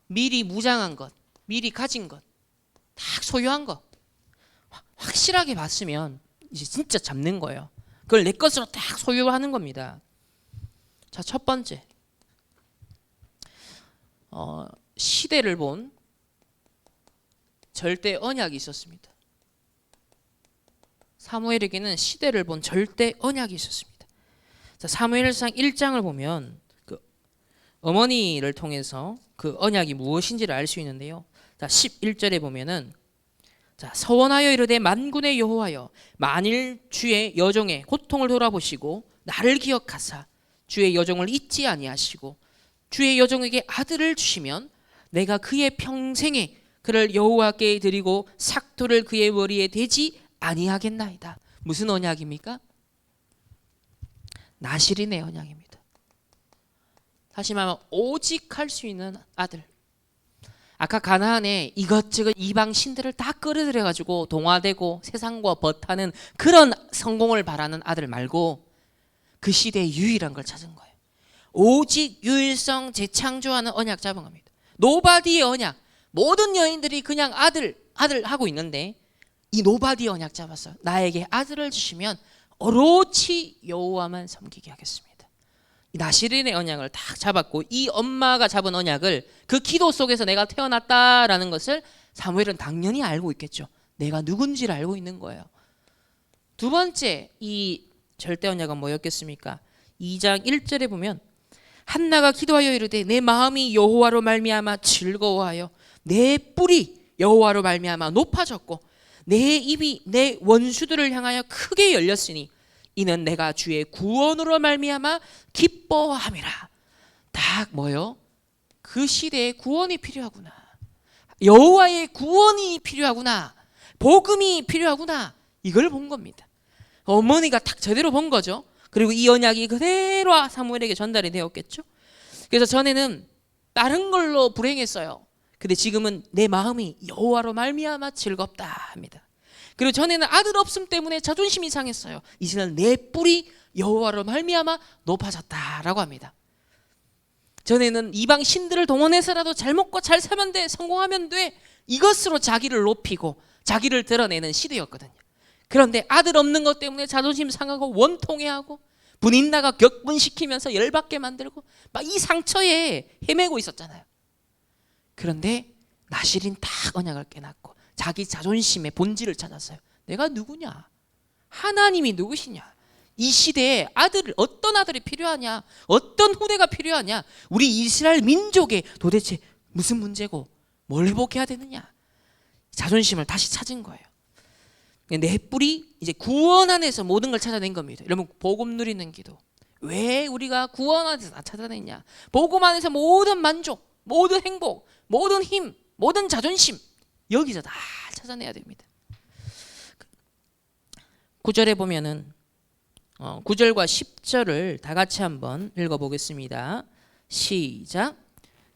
Speaker 1: 미리 무장한 것, 미리 가진 것, 딱 소유한 것 확실하게 봤으면 이제 진짜 잡는 거예요. 그걸 내 것으로 딱 소유하는 겁니다. 자, 첫 번째, 시대를 본 절대 언약이 있었습니다. 사무엘에게는 시대를 본 절대 언약이 있었습니다. 자, 사무엘상 1장을 보면 그 어머니를 통해서 그 언약이 무엇인지를 알 수 있는데요. 자, 11절에 보면은 자, 서원하여 이르되 만군의 여호와여 만일 주의 여종의 고통을 돌아보시고 나를 기억하사 주의 여종을 잊지 아니하시고 주의 여종에게 아들을 주시면 내가 그의 평생에 그를 여호와께 드리고 삭도를 그의 머리에 대지 아니하겠나이다. 무슨 언약입니까? 나실인의 언약입니다. 다시 말하면 오직 할 수 있는 아들. 아까 가나안에 이것저것 이방 신들을 다 끌어들여 가지고 동화되고 세상과 버타는 그런 성공을 바라는 아들 말고 그 시대의 유일한 걸 찾은 거예요. 오직 유일성 재창조하는 언약 잡은 겁니다. 노바디의 언약. 모든 여인들이 그냥 아들 하고 있는데 이 노바디의 언약 잡았어요. 나에게 아들을 주시면 오로치 여호와만 섬기게 하겠습니다. 나실인의 언약을 딱 잡았고 이 엄마가 잡은 언약을 그 기도 속에서 내가 태어났다라는 것을 사무엘은 당연히 알고 있겠죠. 내가 누군지를 알고 있는 거예요. 두 번째 이 절대 언약은 뭐였겠습니까? 2장 1절에 보면 한나가 기도하여 이르되 내 마음이 여호와로 말미암아 즐거워하여 내 뿔이 여호와로 말미암아 높아졌고 내 입이 내 원수들을 향하여 크게 열렸으니 이는 내가 주의 구원으로 말미암아 기뻐함이라. 딱 뭐요? 그 시대에 구원이 필요하구나. 여호와의 구원이 필요하구나. 복음이 필요하구나. 이걸 본 겁니다. 어머니가 딱 제대로 본 거죠. 그리고 이 언약이 그대로 사무엘에게 전달이 되었겠죠. 그래서 전에는 다른 걸로 불행했어요. 근데 지금은 내 마음이 여호와로 말미암아 즐겁다 합니다. 그리고 전에는 아들 없음 때문에 자존심이 상했어요. 이제는 내 뿔이 여호와로 말미암아 높아졌다라고 합니다. 전에는 이방 신들을 동원해서라도 잘 먹고 잘 살면 돼, 성공하면 돼, 이것으로 자기를 높이고 자기를 드러내는 시대였거든요. 그런데 아들 없는 것 때문에 자존심 상하고 원통해하고 분인나가 격분시키면서 열받게 만들고 막 이 상처에 헤매고 있었잖아요. 그런데 나실인 딱 언약을 깨닫고 자기 자존심의 본질을 찾았어요. 내가 누구냐? 하나님이 누구시냐? 이 시대에 어떤 아들이 필요하냐? 어떤 후대가 필요하냐? 우리 이스라엘 민족에 도대체 무슨 문제고 뭘 회복해야 되느냐? 자존심을 다시 찾은 거예요. 내 뿔이 이제 구원 안에서 모든 걸 찾아낸 겁니다. 여러분 복음 누리는 기도. 왜 우리가 구원 안에서 다 찾아냈냐? 복음 안에서 모든 만족, 모든 행복, 모든 힘, 모든 자존심 여기서 다 찾아내야 됩니다. 9절에 보면은 9절과 10절을 다 같이 한번 읽어보겠습니다. 시작.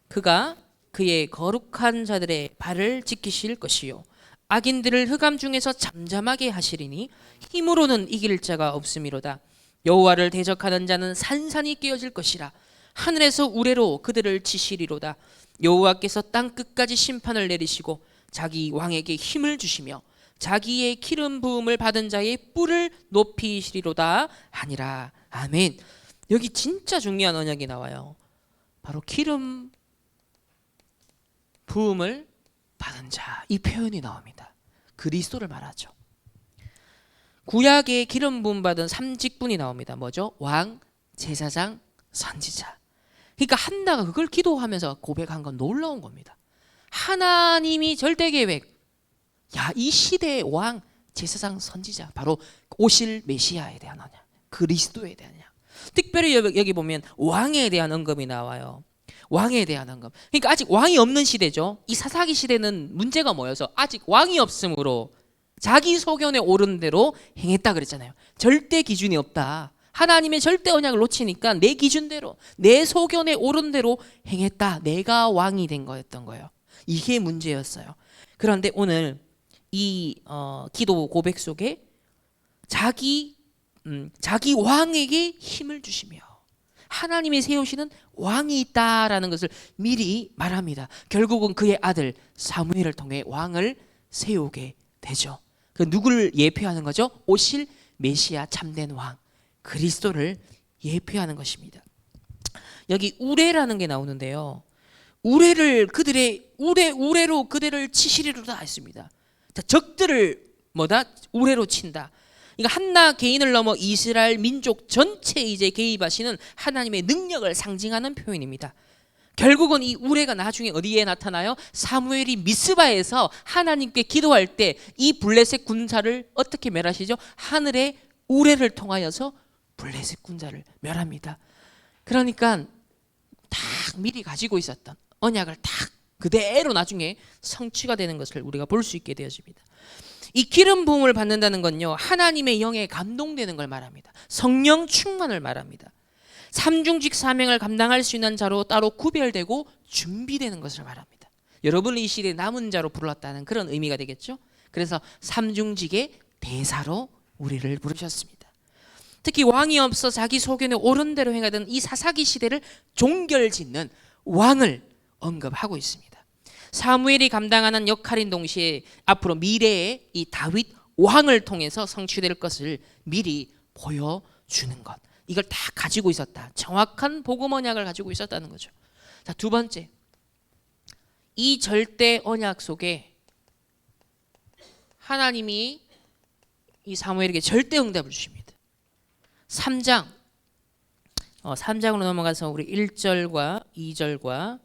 Speaker 1: 그가 그의 거룩한 자들의 발을 지키실 것이요 악인들을 흑암 중에서 잠잠하게 하시리니 힘으로는 이길 자가 없음이로다. 여호와를 대적하는 자는 산산이 깨어질 것이라. 하늘에서 우레로 그들을 치시리로다. 여호와께서 땅 끝까지 심판을 내리시고 자기 왕에게 힘을 주시며 자기의 기름 부음을 받은 자의 뿔을 높이시리로다 하니라. 아멘. 여기 진짜 중요한 언약이 나와요. 바로 기름 부음을 받은 자, 이 표현이 나옵니다. 그리스도를 말하죠. 구약에 기름 부음 받은 3직분이 나옵니다. 뭐죠? 왕, 제사장, 선지자. 그러니까 한나가 그걸 기도하면서 고백한 건 놀라운 겁니다. 하나님이 절대 계획, 이 시대의 왕, 제사장, 선지자, 바로 오실 메시아에 대한 언약, 그리스도에 대한 언약. 특별히 여기 보면 왕에 대한 언급이 나와요. 왕에 대한 언급. 그러니까 아직 왕이 없는 시대죠. 이 사사기 시대는 문제가 뭐여서 아직 왕이 없으므로 자기 소견에 오른 대로 행했다 그랬잖아요. 절대 기준이 없다. 하나님의 절대 언약을 놓치니까 내 기준대로, 내 소견에 오른 대로 행했다. 내가 왕이 된 거였던 거예요. 이게 문제였어요. 그런데 오늘 이 기도 고백 속에 자기 왕에게 힘을 주시며 하나님이 세우시는 왕이 있다라는 것을 미리 말합니다. 결국은 그의 아들 사무엘을 통해 왕을 세우게 되죠. 그 누구를 예표하는 거죠? 오실 메시아 참된 왕 그리스도를 예표하는 것입니다. 여기 우레라는 게 나오는데요. 우레로 그들을 치시리로다 했습니다. 자, 적들을 우레로 친다. 그러니까 한나 개인을 넘어 이스라엘 민족 전체에 이제 개입하시는 하나님의 능력을 상징하는 표현입니다. 결국은 이 우레가 나중에 어디에 나타나요? 사무엘이 미스바에서 하나님께 기도할 때 이 블레셋 군사를 어떻게 멸하시죠? 하늘의 우레를 통하여서 블레셋 군사를 멸합니다. 그러니까 딱 미리 가지고 있었던 언약을 딱 그대로 나중에 성취가 되는 것을 우리가 볼 수 있게 되어집니다. 이 기름 부음을 받는다는 건요, 하나님의 영에 감동되는 걸 말합니다. 성령 충만을 말합니다. 삼중직 사명을 감당할 수 있는 자로 따로 구별되고 준비되는 것을 말합니다. 여러분은 이 시대에 남은 자로 불렀다는 그런 의미가 되겠죠. 그래서 삼중직의 대사로 우리를 부르셨습니다. 특히 왕이 없어 자기 소견에 옳은 대로 행하던 이 사사기 시대를 종결짓는 왕을 언급하고 있습니다. 사무엘이 감당하는 역할인 동시에 앞으로 미래의 이 다윗 왕을 통해서 성취될 것을 미리 보여주는 것, 이걸 다 가지고 있었다. 정확한 복음 언약을 가지고 있었다는 거죠. 자, 두 번째, 이 절대 언약 속에 하나님이 이 사무엘에게 절대 응답을 주십니다. 3장으로 넘어가서 우리 1절과 2절과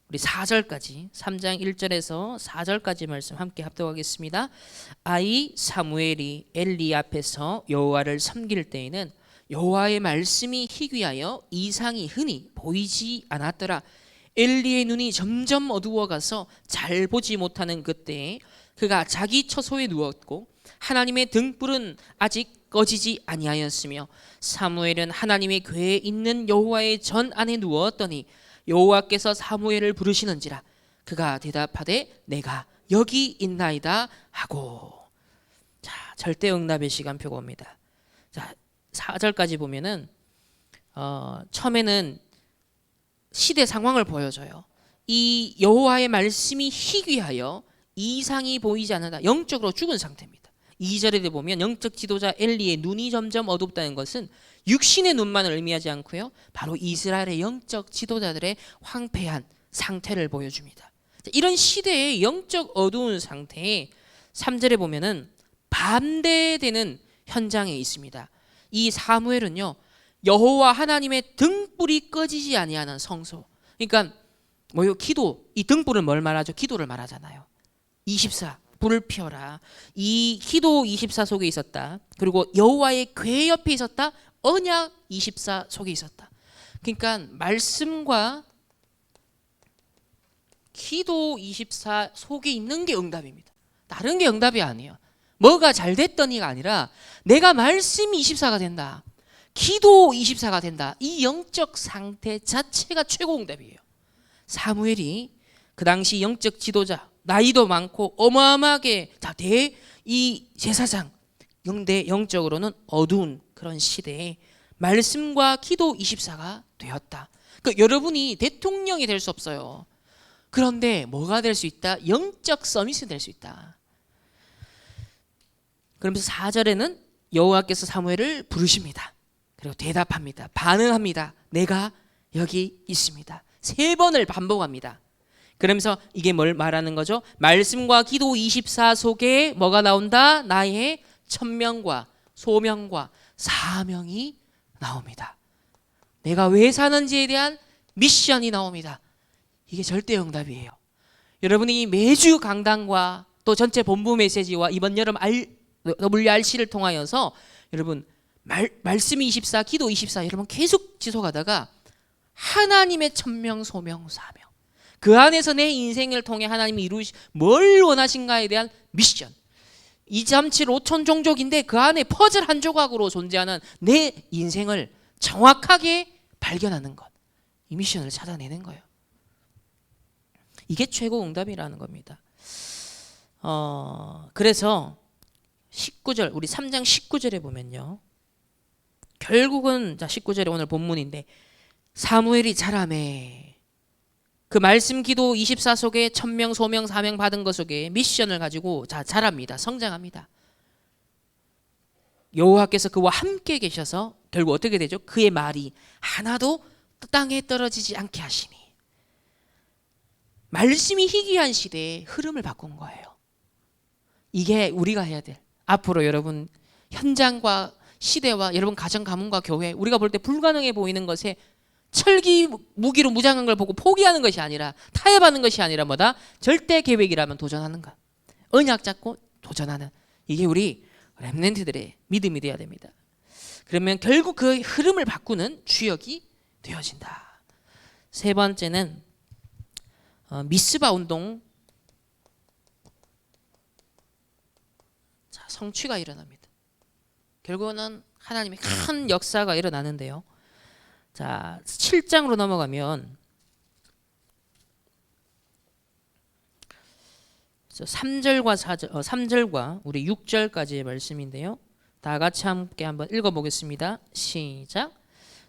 Speaker 1: 우리 4절까지 3장 1절에서 4절까지 말씀 함께 합독하겠습니다. 아이 사무엘이 엘리 앞에서 여호와를 섬길 때에는 여호와의 말씀이 희귀하여 이상이 흔히 보이지 않았더라. 엘리의 눈이 점점 어두워가서 잘 보지 못하는 그때에 그가 자기 처소에 누웠고 하나님의 등불은 아직 꺼지지 아니하였으며 사무엘은 하나님의 궤에 있는 여호와의 전 안에 누웠더니 여호와께서 사무엘을 부르시는지라 그가 대답하되 내가 여기 있나이다 하고. 자, 절대 응답의 시간표가 옵니다. 자, 4절까지 보면은 처음에는 시대 상황을 보여줘요. 이 여호와의 말씀이 희귀하여 이상이 보이지 않는다. 영적으로 죽은 상태입니다. 2절에 보면 영적 지도자 엘리의 눈이 점점 어둡다는 것은 육신의 눈만을 의미하지 않고요, 바로 이스라엘의 영적 지도자들의 황폐한 상태를 보여줍니다. 이런 시대의 영적 어두운 상태에 3절에 보면은 반대되는 현장에 있습니다. 이 사무엘은요, 여호와 하나님의 등불이 꺼지지 아니하는 성소. 그러니까 뭐요? 기도. 이 등불은 뭘 말하죠? 기도를 말하잖아요. 24 불을 피워라. 이 기도 24 속에 있었다. 그리고 여호와의 궤 옆에 있었다. 언약 24 속에 있었다. 그러니까 말씀과 기도 24 속에 있는 게 응답입니다. 다른 게 응답이 아니에요. 뭐가 잘 됐더니가 아니라 내가 말씀 24가 된다, 기도 24가 된다. 이 영적 상태 자체가 최고 응답이에요. 사무엘이 그 당시 영적 지도자, 나이도 많고 어마어마하게 이 제사장, 영적으로는 어두운 그런 시대에 말씀과 기도 24가 되었다. 그러니까 여러분이 대통령이 될 수 없어요. 그런데 뭐가 될 수 있다? 영적 서밋이 될 수 있다. 그러면서 4절에는 여호와께서 사무엘을 부르십니다. 그리고 대답합니다. 반응합니다. 내가 여기 있습니다. 3번을 반복합니다. 그러면서 이게 뭘 말하는 거죠? 말씀과 기도 24 속에 뭐가 나온다? 나의 천명과 소명과 사명이 나옵니다. 내가 왜 사는지에 대한 미션이 나옵니다. 이게 절대 응답이에요. 여러분이 매주 강단과 또 전체 본부 메시지와 이번 여름 WRC를 통하여서 여러분 말씀 24, 기도 24 여러분 계속 지속하다가 하나님의 천명, 소명, 사명, 그 안에서 내 인생을 통해 하나님이 뭘 원하신가에 대한 미션, 237 5천 종족인데 그 안에 퍼즐 한 조각으로 존재하는 내 인생을 정확하게 발견하는 것, 이 미션을 찾아내는 거예요. 이게 최고 응답이라는 겁니다. 그래서 19절, 우리 3장 19절에 보면요, 결국은 19절에 오늘 본문인데 사무엘이 자라매, 그 말씀 기도 24 속에 천명, 소명, 사명 받은 것 속에 미션을 가지고 자랍니다. 성장합니다. 여호와께서 그와 함께 계셔서 결국 어떻게 되죠? 그의 말이 하나도 땅에 떨어지지 않게 하시니. 말씀이 희귀한 시대에 흐름을 바꾼 거예요. 이게 우리가 해야 될, 앞으로 여러분 현장과 시대와 여러분 가정 가문과 교회, 우리가 볼 때 불가능해 보이는 것에 철기 무기로 무장한 걸 보고 포기하는 것이 아니라, 타협하는 것이 아니라 뭐다? 절대 계획이라면 도전하는 것, 언약 잡고 도전하는, 이게 우리 렘넌트들의 믿음이 되어야 됩니다. 그러면 결국 그 흐름을 바꾸는 주역이 되어진다. 세 번째는 미스바 운동. 자, 성취가 일어납니다. 결국은 하나님의 큰 역사가 일어나는데요. 자, 7장으로 넘어가면 3절과 3절과 우리 6절까지의 말씀인데요. 다 같이 함께 한번 읽어보겠습니다. 시작.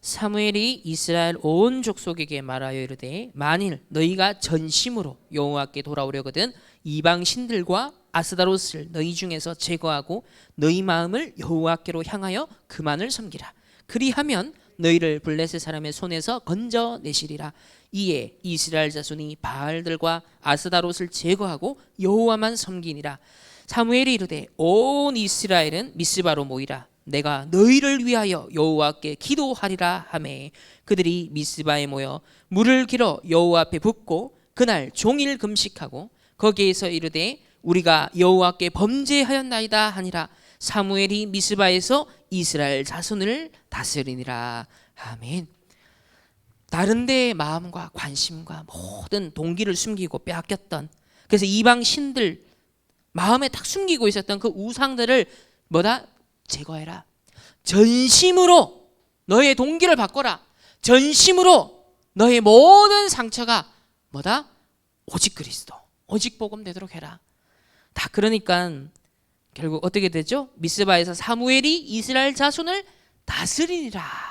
Speaker 1: 사무엘이 이스라엘 온 족속에게 말하여 이르되 만일 너희가 전심으로 여호와께 돌아오려거든 이방 신들과 아스다롯을 너희 중에서 제거하고 너희 마음을 여호와께로 향하여 그만을 섬기라. 그리하면 너희를 블레셋 사람의 손에서 건져내시리라. 이에 이스라엘 자손이 바알들과 아스다롯을 제거하고 여호와만 섬기니라. 사무엘이 이르되 온 이스라엘은 미스바로 모이라. 내가 너희를 위하여 여호와께 기도하리라 하매 그들이 미스바에 모여 물을 길어 여호와 앞에 붓고 그날 종일 금식하고 거기에서 이르되 우리가 여호와께 범죄하였나이다 하니라. 사무엘이 미스바에서 이스라엘 자손을 다스리니라. 아멘. 다른 데의 마음과 관심과 모든 동기를 숨기고 빼앗겼던, 그래서 이방 신들 마음에 딱 숨기고 있었던 그 우상들을 뭐다? 제거해라. 전심으로 너의 동기를 바꿔라. 전심으로 너의 모든 상처가 뭐다? 오직 그리스도, 오직 복음 되도록 해라. 다 그러니까 결국 어떻게 되죠? 미스바에서 사무엘이 이스라엘 자손을 다스리니라.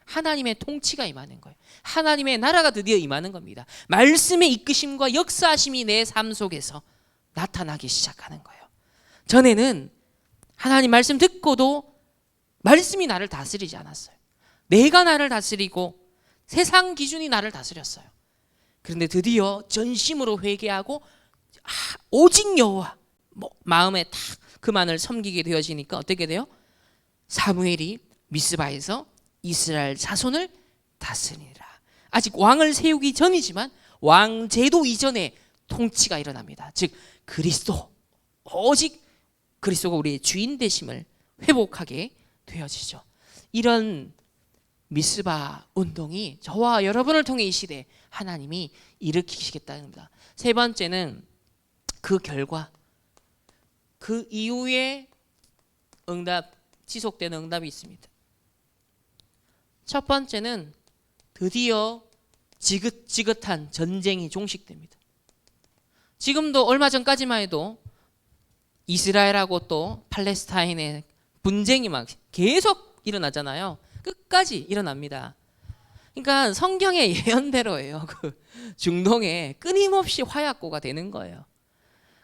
Speaker 1: 하나님의 통치가 임하는 거예요. 하나님의 나라가 드디어 임하는 겁니다. 말씀의 이끄심과 역사하심이 내 삶 속에서 나타나기 시작하는 거예요. 전에는 하나님 말씀 듣고도 말씀이 나를 다스리지 않았어요. 내가 나를 다스리고 세상 기준이 나를 다스렸어요. 그런데 드디어 전심으로 회개하고 오직 여호와 마음에 딱 그만을 섬기게 되어지니까 어떻게 돼요? 사무엘이 미스바에서 이스라엘 자손을 다스리라. 아직 왕을 세우기 전이지만 왕 제도 이전에 통치가 일어납니다. 즉 그리스도, 오직 그리스도가 우리의 주인 되심을 회복하게 되어지죠. 이런 미스바 운동이 저와 여러분을 통해 이 시대 하나님이 일으키시겠다는 겁니다. 세 번째는 그 결과, 그 이후에 응답, 지속되는 응답이 있습니다. 첫 번째는 드디어 지긋지긋한 전쟁이 종식됩니다. 지금도 얼마 전까지만 해도 이스라엘하고 또 팔레스타인의 분쟁이 막 계속 일어나잖아요. 끝까지 일어납니다. 그러니까 성경의 예언대로예요. 그 중동에 끊임없이 화약고가 되는 거예요.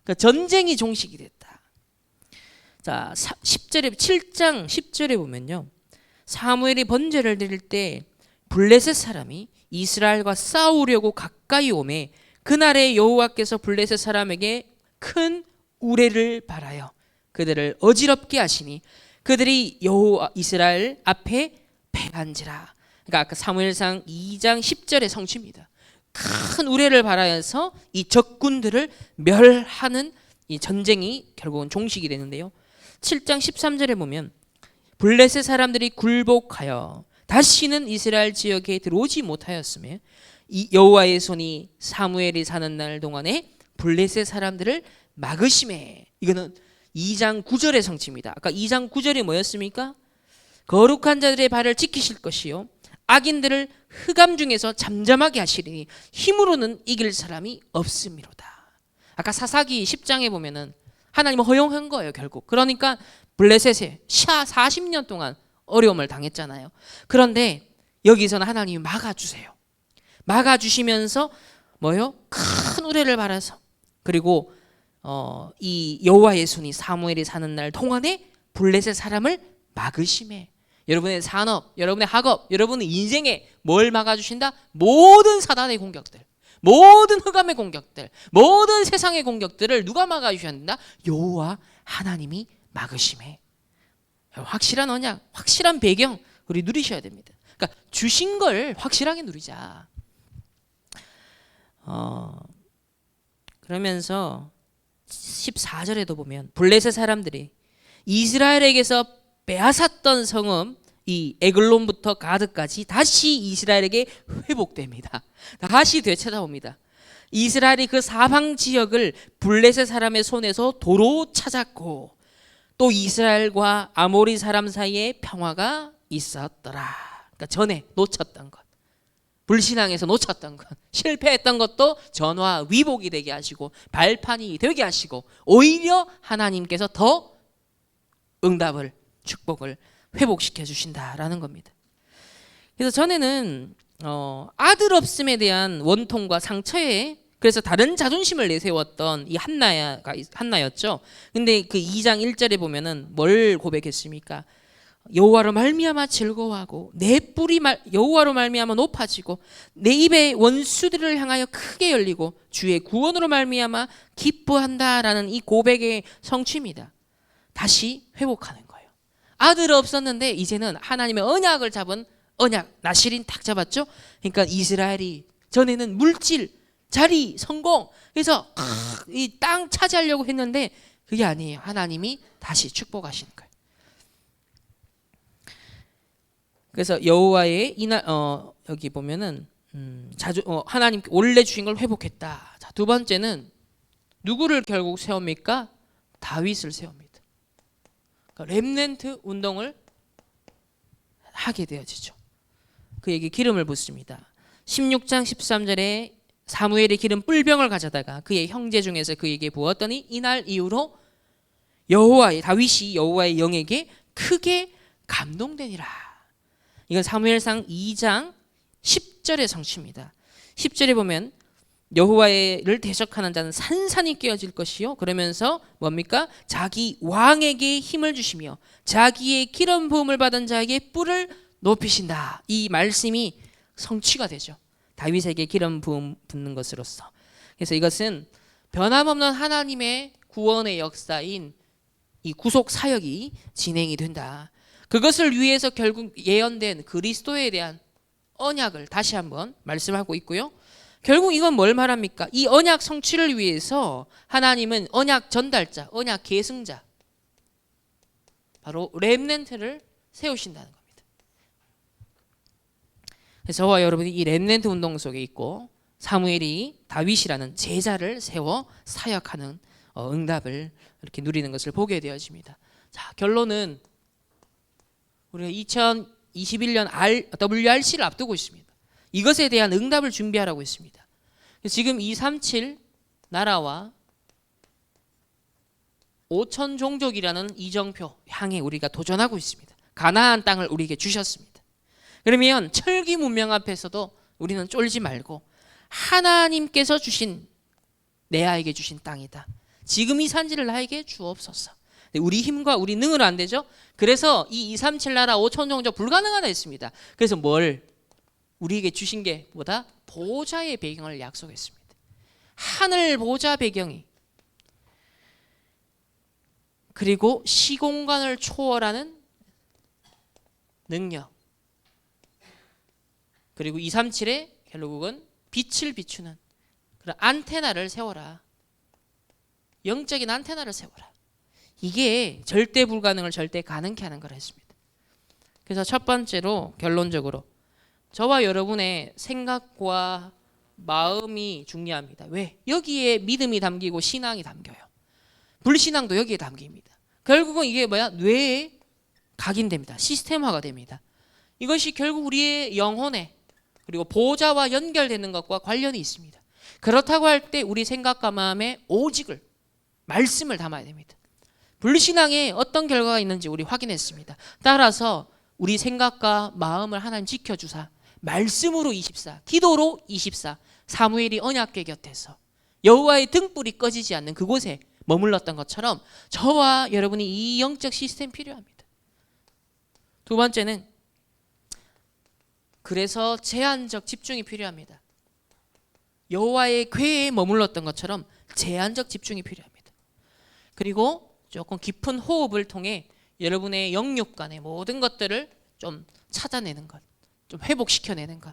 Speaker 1: 그러니까 전쟁이 종식이 됐다. 자, 10절에 7장 10절에 보면요. 사무엘이 번제를 드릴 때 블레셋 사람이 이스라엘과 싸우려고 가까이 오매 그날에 여호와께서 블레셋 사람에게 큰 우레를 발하여 그들을 어지럽게 하시니 그들이 여호와 이스라엘 앞에 패한지라. 그러니까 아까 사무엘상 2장 10절의 성취입니다. 큰 우레를 발하여서 이 적군들을 멸하는 이 전쟁이 결국은 종식이 되는데요. 7장 13절에 보면 블레셋 사람들이 굴복하여 다시는 이스라엘 지역에 들어오지 못하였으며 이 여호와의 손이 사무엘이 사는 날 동안에 블레셋 사람들을 막으심에, 이거는 2장 9절의 성취입니다. 아까 2장 9절이 뭐였습니까? 거룩한 자들의 발을 지키실 것이요 악인들을 흑암 중에서 잠잠하게 하시리니 힘으로는 이길 사람이 없음이로다. 아까 사사기 10장에 보면은 하나님은 허용한 거예요, 결국. 그러니까 블레셋에 40년 동안 어려움을 당했잖아요. 그런데 여기서는 하나님이 막아주세요. 막아주시면서 뭐요? 큰 우레를 발아서, 그리고 이 여호와의 손이 사무엘이 사는 날 동안에 블레셋 사람을 막으심에, 여러분의 산업, 여러분의 학업, 여러분의 인생에 뭘 막아주신다? 모든 사단의 공격들, 모든 흑암의 공격들, 모든 세상의 공격들을 누가 막아주셔야 된다? 여호와 하나님이 막으심에. 확실한 언약, 확실한 배경 우리 누리셔야 됩니다. 그러니까 주신 걸 확실하게 누리자. 그러면서 14절에도 보면 블레셋 사람들이 이스라엘에게서 빼앗았던 성읍 이 에글론부터 가드까지 다시 이스라엘에게 회복됩니다. 다시 되찾아옵니다. 이스라엘이 그 사방 지역을 블레셋 사람의 손에서 도로 찾았고 또 이스라엘과 아모리 사람 사이에 평화가 있었더라. 그러니까 전에 놓쳤던 것, 불신앙에서 놓쳤던 것, 실패했던 것도 전화 위복이 되게 하시고 발판이 되게 하시고 오히려 하나님께서 더 응답을, 축복을 회복시켜 주신다라는 겁니다. 그래서 전에는 아들 없음에 대한 원통과 상처에 그래서 다른 자존심을 내세웠던 이 한나였죠. 근데 그 2장 1절에 보면은 뭘 고백했습니까? 여호와로 말미암아 즐거워하고 내 뿔이 여호와로 말미암아 높아지고 내 입의 원수들을 향하여 크게 열리고 주의 구원으로 말미암아 기뻐한다라는 이 고백의 성취입니다. 다시 회복하는 거예요. 아들 없었는데 이제는 하나님의 언약을 잡은 언약 나실인 딱 잡았죠. 그러니까 이스라엘이 전에는 물질, 자리, 성공 그래서 이 땅 차지하려고 했는데 그게 아니에요. 하나님이 다시 축복하시는 거예요. 그래서 여호와의 이날 여기 보면은 하나님 원래 주신 걸 회복했다. 자, 두 번째는 누구를 결국 세웁니까? 다윗을 세웁니다. 그러니까 렘넌트 운동을 하게 되어지죠. 그에게 기름을 붓습니다. 16장 13절에 사무엘이 기름 뿔병을 가져다가 그의 형제 중에서 그에게 부었더니 이날 이후로 다윗이 여호와의 영에게 크게 감동되니라. 이건 사무엘상 2장 10절의 성취입니다. 10절에 보면 여호와를 대적하는 자는 산산이 깨어질 것이요. 그러면서 뭡니까? 자기 왕에게 힘을 주시며 자기의 기름 부음을 받은 자에게 뿔을 높이신다. 이 말씀이 성취가 되죠. 다윗에게 기름 부음 붓는 것으로서. 그래서 이것은 변함없는 하나님의 구원의 역사인 이 구속 사역이 진행이 된다. 그것을 위해서 결국 예언된 그리스도에 대한 언약을 다시 한번 말씀하고 있고요. 결국 이건 뭘 말합니까? 이 언약 성취를 위해서 하나님은 언약 전달자, 언약 계승자 바로 렘넌트를 세우신다는 겁니다. 그래서 저와 여러분이 이 렘넌트 운동 속에 있고 사무엘이 다윗이라는 제자를 세워 사역하는 응답을 이렇게 누리는 것을 보게 되어집니다. 자, 결론은 우리가 2021년 WRC를 앞두고 있습니다. 이것에 대한 응답을 준비하라고 했습니다. 지금 237 나라와 5천 종족이라는 이정표 향해 우리가 도전하고 있습니다. 가나안 땅을 우리에게 주셨습니다. 그러면 철기 문명 앞에서도 우리는 쫄지 말고 하나님께서 주신 내아에게 주신 땅이다. 지금 이 산지를 나에게 주옵소서. 우리 힘과 우리 능으로 안 되죠. 그래서 이 237 나라 5천 종족 불가능하다 했습니다. 그래서 뭘 우리에게 주신 게 뭐다? 보좌의 배경을 약속했습니다. 하늘 보좌 배경이 그리고 시공간을 초월하는 능력 그리고 237에 결국은 빛을 비추는 그런 안테나를 세워라. 영적인 안테나를 세워라. 이게 절대 불가능을 절대 가능케 하는 걸 했습니다. 그래서 첫 번째로 결론적으로 저와 여러분의 생각과 마음이 중요합니다. 왜? 여기에 믿음이 담기고 신앙이 담겨요. 불신앙도 여기에 담깁니다. 결국은 이게 뭐야? 뇌에 각인됩니다. 시스템화가 됩니다. 이것이 결국 우리의 영혼에 그리고 보좌와 연결되는 것과 관련이 있습니다. 그렇다고 할 때 우리 생각과 마음에 오직을 말씀을 담아야 됩니다. 불신앙에 어떤 결과가 있는지 우리 확인했습니다. 따라서 우리 생각과 마음을 하나님 지켜주사 말씀으로 24, 기도로 24, 사무엘이 언약궤 곁에서 여호와의 등불이 꺼지지 않는 그곳에 머물렀던 것처럼 저와 여러분이 이 영적 시스템 필요합니다. 두 번째는 그래서 제한적 집중이 필요합니다. 여호와의 궤에 머물렀던 것처럼 제한적 집중이 필요합니다. 그리고 조금 깊은 호흡을 통해 여러분의 영육 간의 모든 것들을 좀 찾아내는 것, 좀 회복시켜내는 것,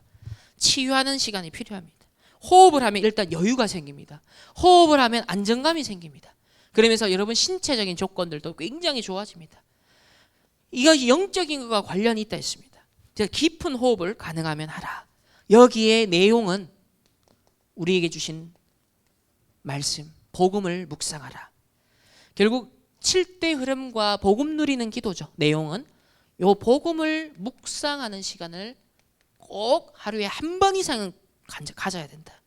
Speaker 1: 치유하는 시간이 필요합니다. 호흡을 하면 일단 여유가 생깁니다. 호흡을 하면 안정감이 생깁니다. 그러면서 여러분 신체적인 조건들도 굉장히 좋아집니다. 이것이 영적인 것과 관련이 있다 했습니다. 깊은 호흡을 가능하면 하라. 여기에 내용은 우리에게 주신 말씀, 복음을 묵상하라. 결국 7대 흐름과 복음 누리는 기도죠. 내용은 요 복음을 묵상하는 시간을 꼭 하루에 한 번 이상은 가져야 된다.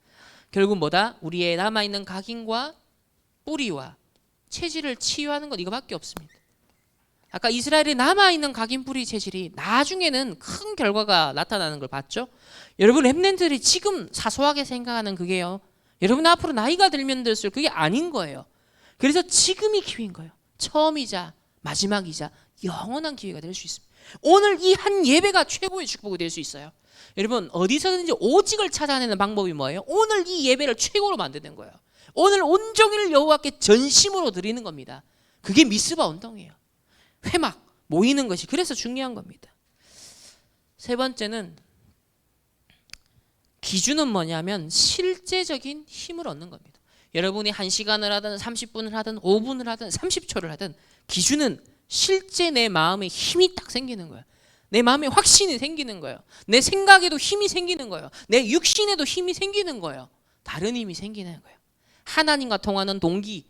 Speaker 1: 결국 뭐다? 우리의 남아있는 각인과 뿌리와 체질을 치유하는 것, 이거밖에 없습니다. 아까 이스라엘에 남아있는 각인 뿌리 체질이 나중에는 큰 결과가 나타나는 걸 봤죠. 여러분 렘넌트들이 지금 사소하게 생각하는 그게요, 여러분 앞으로 나이가 들면 들수록 그게 아닌 거예요. 그래서 지금이 기회인 거예요. 처음이자 마지막이자 영원한 기회가 될 수 있습니다. 오늘 이 한 예배가 최고의 축복이 될 수 있어요. 여러분 어디서든지 오직을 찾아내는 방법이 뭐예요? 오늘 이 예배를 최고로 만드는 거예요. 오늘 온종일 여호와께 전심으로 드리는 겁니다. 그게 미스바 운동이에요. 회막 모이는 것이 그래서 중요한 겁니다. 세 번째는 기준은 뭐냐면 실제적인 힘을 얻는 겁니다. 여러분이 1시간을 하든 30분을 하든 5분을 하든 30초를 하든 기준은 실제 내 마음에 힘이 딱 생기는 거예요. 내 마음에 확신이 생기는 거예요. 내 생각에도 힘이 생기는 거예요. 내 육신에도 힘이 생기는 거예요. 다른 힘이 생기는 거예요. 하나님과 통하는 동기,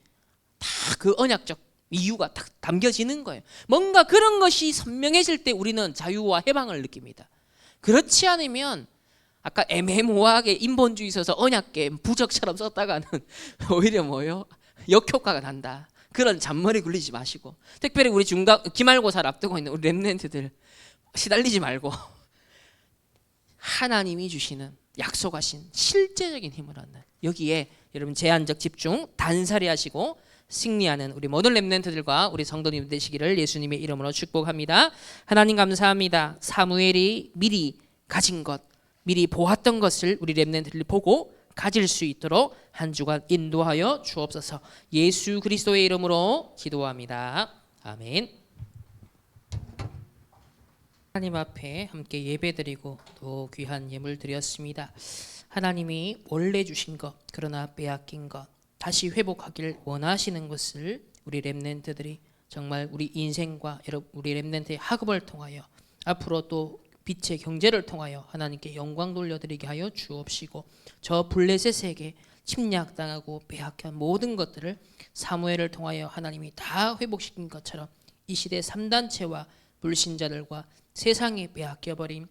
Speaker 1: 다 그 언약적 이유가 딱 담겨지는 거예요. 뭔가 그런 것이 선명해질 때 우리는 자유와 해방을 느낍니다. 그렇지 않으면 아까 애매모호하게 인본주의 있어서 언약계 부적처럼 썼다가는 오히려 뭐요? 역효과가 난다. 그런 잔머리 굴리지 마시고, 특별히 우리 기말고사를 앞두고 있는 우리 렘넌트들 시달리지 말고 하나님이 주시는 약속하신 실제적인 힘을 얻는, 여기에 여러분 제한적 집중 단살이 하시고 승리하는 우리 모든 렘넌트들과 우리 성도님 되시기를 예수님의 이름으로 축복합니다. 하나님 감사합니다. 사무엘이 미리 가진 것, 미리 보았던 것을 우리 렘넌트들이 보고 가질 수 있도록 한 주간 인도하여 주옵소서. 예수 그리스도의 이름으로 기도합니다. 아멘. 하나님 앞에 함께 예배드리고 또 귀한 예물 드렸습니다. 하나님이 원래 주신 것, 그러나 빼앗긴 것 다시 회복하기를 원하시는 것을 우리 렘넌트들이 정말 우리 인생과 우리 렘넌트의 학업을 통하여 앞으로 또 빛의 경제를 통하여 하나님께 영광 돌려드리게 하여 주옵시고, 저 블레셋에게 침략당하고 빼앗긴 모든 것들을 사무엘을 통하여 하나님이 다 회복시킨 것처럼 이 시대 3단체와 불신자들과 세상에 빼앗겨버린,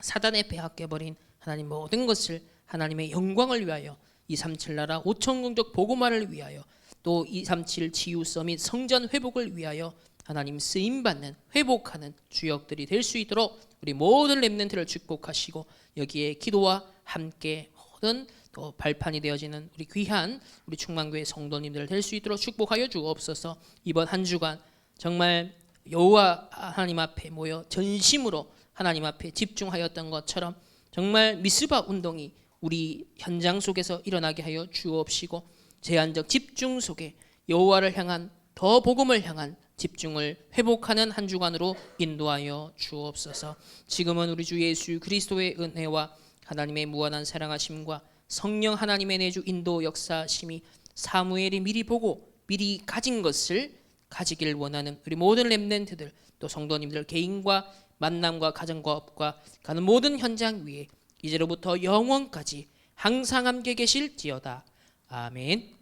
Speaker 1: 사단에 빼앗겨버린 하나님 모든 것을 하나님의 영광을 위하여 237 나라 5천국적 복음화를 위하여 또 237 치유서 및 성전 회복을 위하여 하나님 쓰임받는 회복하는 주역들이 될 수 있도록 우리 모든 렘넌트를 축복하시고, 여기에 기도와 함께 모든 또 발판이 되어지는 우리 귀한 우리 충만교회 성도님들 될 수 있도록 축복하여 주옵소서. 이번 한 주간 정말 여호와 하나님 앞에 모여 전심으로 하나님 앞에 집중하였던 것처럼 정말 미스바 운동이 우리 현장 속에서 일어나게 하여 주옵시고, 제한적 집중 속에 여호와를 향한 더 복음을 향한 집중을 회복하는 한 주간으로 인도하여 주옵소서. 지금은 우리 주 예수 그리스도의 은혜와 하나님의 무한한 사랑하심과 성령 하나님의 내주 인도 역사심이 사무엘이 미리 보고 미리 가진 것을 가지길 원하는 우리 모든 렘넌트들 또 성도님들 개인과 만남과 가정과 업과 가는 모든 현장 위에 이제로부터 영원까지 항상 함께 계실지어다. 아멘.